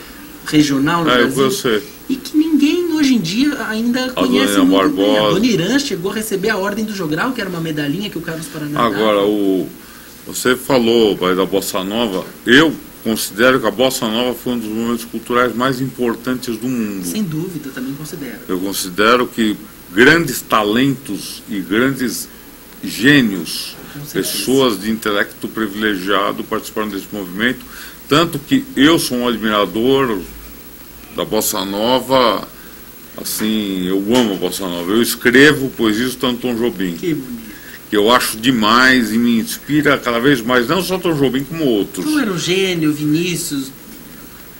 [SPEAKER 3] regional no Brasil, e que ninguém hoje em dia ainda conhece muito bem. A Dona Irã chegou a receber a Ordem do Jogral, que era uma medalhinha que o Carlos Paraná
[SPEAKER 1] Agora, você falou da Bossa Nova. Eu considero que a Bossa Nova foi um dos momentos culturais mais importantes do mundo.
[SPEAKER 3] Sem dúvida, também considero.
[SPEAKER 1] Eu considero que grandes talentos e grandes gênios, pessoas de intelecto privilegiado participaram desse movimento, tanto que eu sou um admirador da Bossa Nova, assim, eu amo a Bossa Nova. Eu escrevo poesias do Tom Jobim,
[SPEAKER 3] que bonito,
[SPEAKER 1] que eu acho demais e me inspira cada vez mais, não só Tom Jobim como outros.
[SPEAKER 3] Não era o gênio, Vinícius,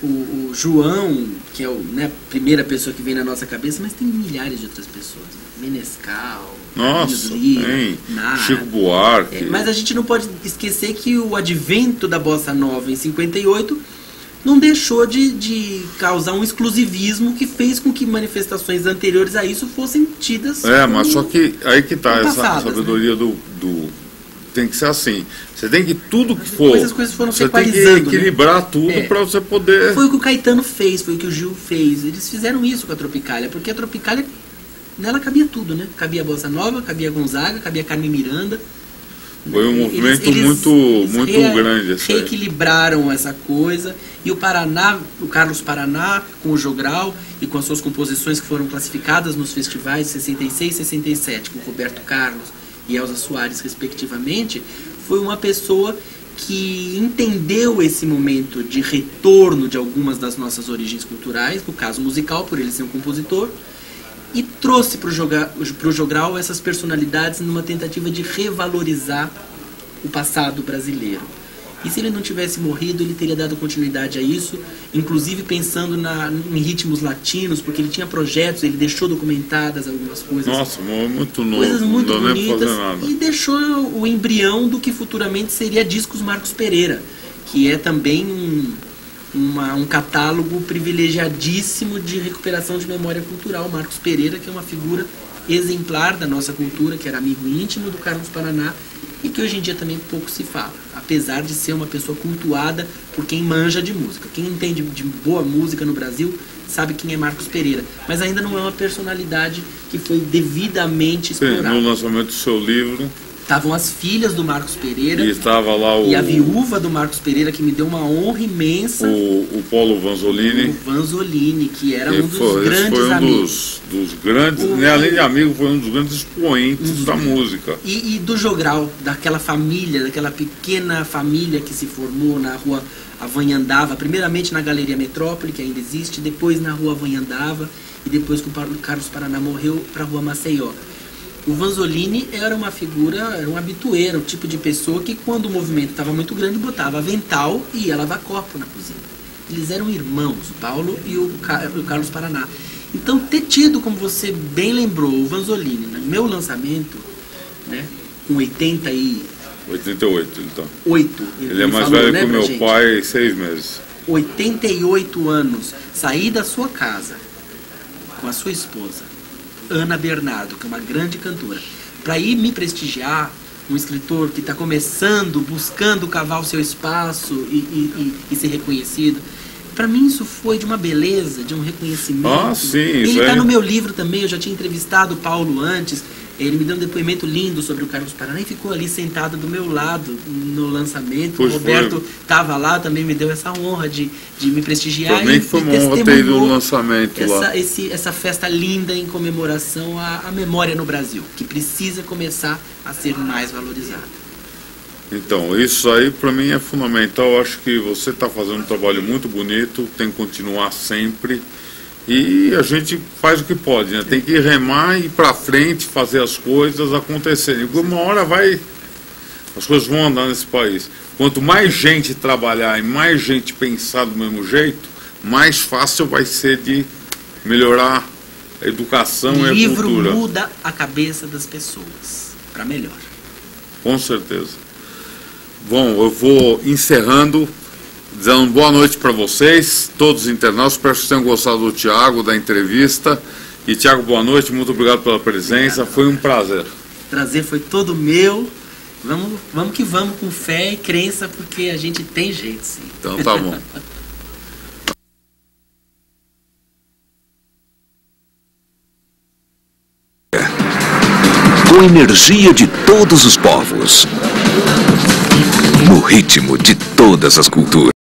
[SPEAKER 3] o João, que é a primeira pessoa que vem na nossa cabeça, mas tem milhares de outras pessoas. Menescal,
[SPEAKER 1] nossa,
[SPEAKER 3] Lira,
[SPEAKER 1] Chico Buarque.
[SPEAKER 3] Mas a gente não pode esquecer que o advento da Bossa Nova em 58 não deixou de causar um exclusivismo que fez com que manifestações anteriores a isso fossem tidas.
[SPEAKER 1] Mas só que aí que tá essa sabedoria, né? Tem que ser assim. Você tem que tudo que for.
[SPEAKER 3] As coisas foram
[SPEAKER 1] você tem que equilibrar, né? Tudo para você poder.
[SPEAKER 3] Foi o que o Caetano fez, foi o que o Gil fez. Eles fizeram isso com a Tropicália, porque a Tropicália, nela cabia tudo, né? Cabia a Bossa Nova, cabia a Gonzaga, cabia a Carmen Miranda.
[SPEAKER 1] Foi um movimento muito grande.
[SPEAKER 3] Reequilibraram essa coisa. E o Paraná, o Carlos Paraná, com o Jogral e com as suas composições que foram classificadas nos festivais de 66 e 67, com Roberto Carlos e Elza Soares, respectivamente, foi uma pessoa que entendeu esse momento de retorno de algumas das nossas origens culturais, no caso musical, por ele ser um compositor, e trouxe para o Jogral essas personalidades numa tentativa de revalorizar o passado brasileiro. E se ele não tivesse morrido, ele teria dado continuidade a isso, inclusive pensando em ritmos latinos, porque ele tinha projetos, ele deixou documentadas algumas coisas.
[SPEAKER 1] Nossa, muito novo,
[SPEAKER 3] coisas muito
[SPEAKER 1] não
[SPEAKER 3] bonitas,
[SPEAKER 1] nem fazer nada.
[SPEAKER 3] E deixou o embrião do que futuramente seria Discos Marcos Pereira, que é também um catálogo privilegiadíssimo de recuperação de memória cultural. Marcos Pereira, que é uma figura exemplar da nossa cultura, que era amigo íntimo do Carlos Paraná e que hoje em dia também pouco se fala, apesar de ser uma pessoa cultuada por quem manja de música. Quem entende de boa música no Brasil sabe quem é Marcos Pereira, mas ainda não é uma personalidade que foi devidamente explorada.
[SPEAKER 1] Sim, no lançamento do seu livro
[SPEAKER 3] estavam as filhas do Marcos Pereira
[SPEAKER 1] e estava lá
[SPEAKER 3] e a viúva do Marcos Pereira, que me deu uma honra imensa,
[SPEAKER 1] o Paulo Vanzolini.
[SPEAKER 3] O Vanzolini, que era um dos grandes amigos.
[SPEAKER 1] Dos grandes, além de amigo, foi um dos grandes expoentes da música.
[SPEAKER 3] E do Jogral, daquela família, daquela pequena família que se formou na rua Avanhandava, primeiramente na Galeria Metrópole, que ainda existe, depois na rua Avanhandava, e depois que o Carlos Paraná morreu, para a rua Maceió. O Vanzolini era uma figura, era um habitueiro, um tipo de pessoa que, quando o movimento estava muito grande, botava avental e ia lavar copo na cozinha. Eles eram irmãos, o Paulo e o Carlos Paraná. Então, ter tido, como você bem lembrou, o Vanzolini no meu lançamento, né, com 88,
[SPEAKER 1] então.
[SPEAKER 3] Ele
[SPEAKER 1] é mais
[SPEAKER 3] falou,
[SPEAKER 1] velho,
[SPEAKER 3] né,
[SPEAKER 1] que o meu
[SPEAKER 3] gente?
[SPEAKER 1] pai, 6 meses.
[SPEAKER 3] 88 anos, sair da sua casa com a sua esposa, Ana Bernardo, que é uma grande cantora, para ir me prestigiar, um escritor que está começando, buscando cavar o seu espaço e ser reconhecido. Para mim isso foi de uma beleza, de um reconhecimento.
[SPEAKER 1] Sim,
[SPEAKER 3] ele está no meu livro também, eu já tinha entrevistado o Paulo antes, ele me deu um depoimento lindo sobre o Carlos Paraná e ficou ali sentado do meu lado no lançamento. O Roberto estava lá, também me deu essa honra de me prestigiar.
[SPEAKER 1] Também foi uma honra ter ido no lançamento lá.
[SPEAKER 3] Essa festa linda em comemoração à memória no Brasil, que precisa começar a ser mais valorizada.
[SPEAKER 1] Então, isso aí para mim é fundamental. Eu acho que você está fazendo um trabalho muito bonito, tem que continuar sempre. E a gente faz o que pode, né? Tem que remar e ir para frente, fazer as coisas acontecerem. Uma hora as coisas vão andar nesse país. Quanto mais gente trabalhar e mais gente pensar do mesmo jeito, mais fácil vai ser de melhorar a educação e a cultura.
[SPEAKER 3] O livro muda a cabeça das pessoas para melhor.
[SPEAKER 1] Com certeza. Bom, eu vou encerrando, dizendo boa noite para vocês, todos os internautas. Espero que vocês tenham gostado do Thiago, da entrevista. E Thiago, boa noite, muito obrigado pela presença. Obrigado. Foi um prazer.
[SPEAKER 3] O prazer foi todo meu. Vamos que vamos, com fé e crença, porque a gente tem jeito, sim.
[SPEAKER 1] Então tá bom.
[SPEAKER 2] Com energia de todos os povos, no ritmo de todas as culturas.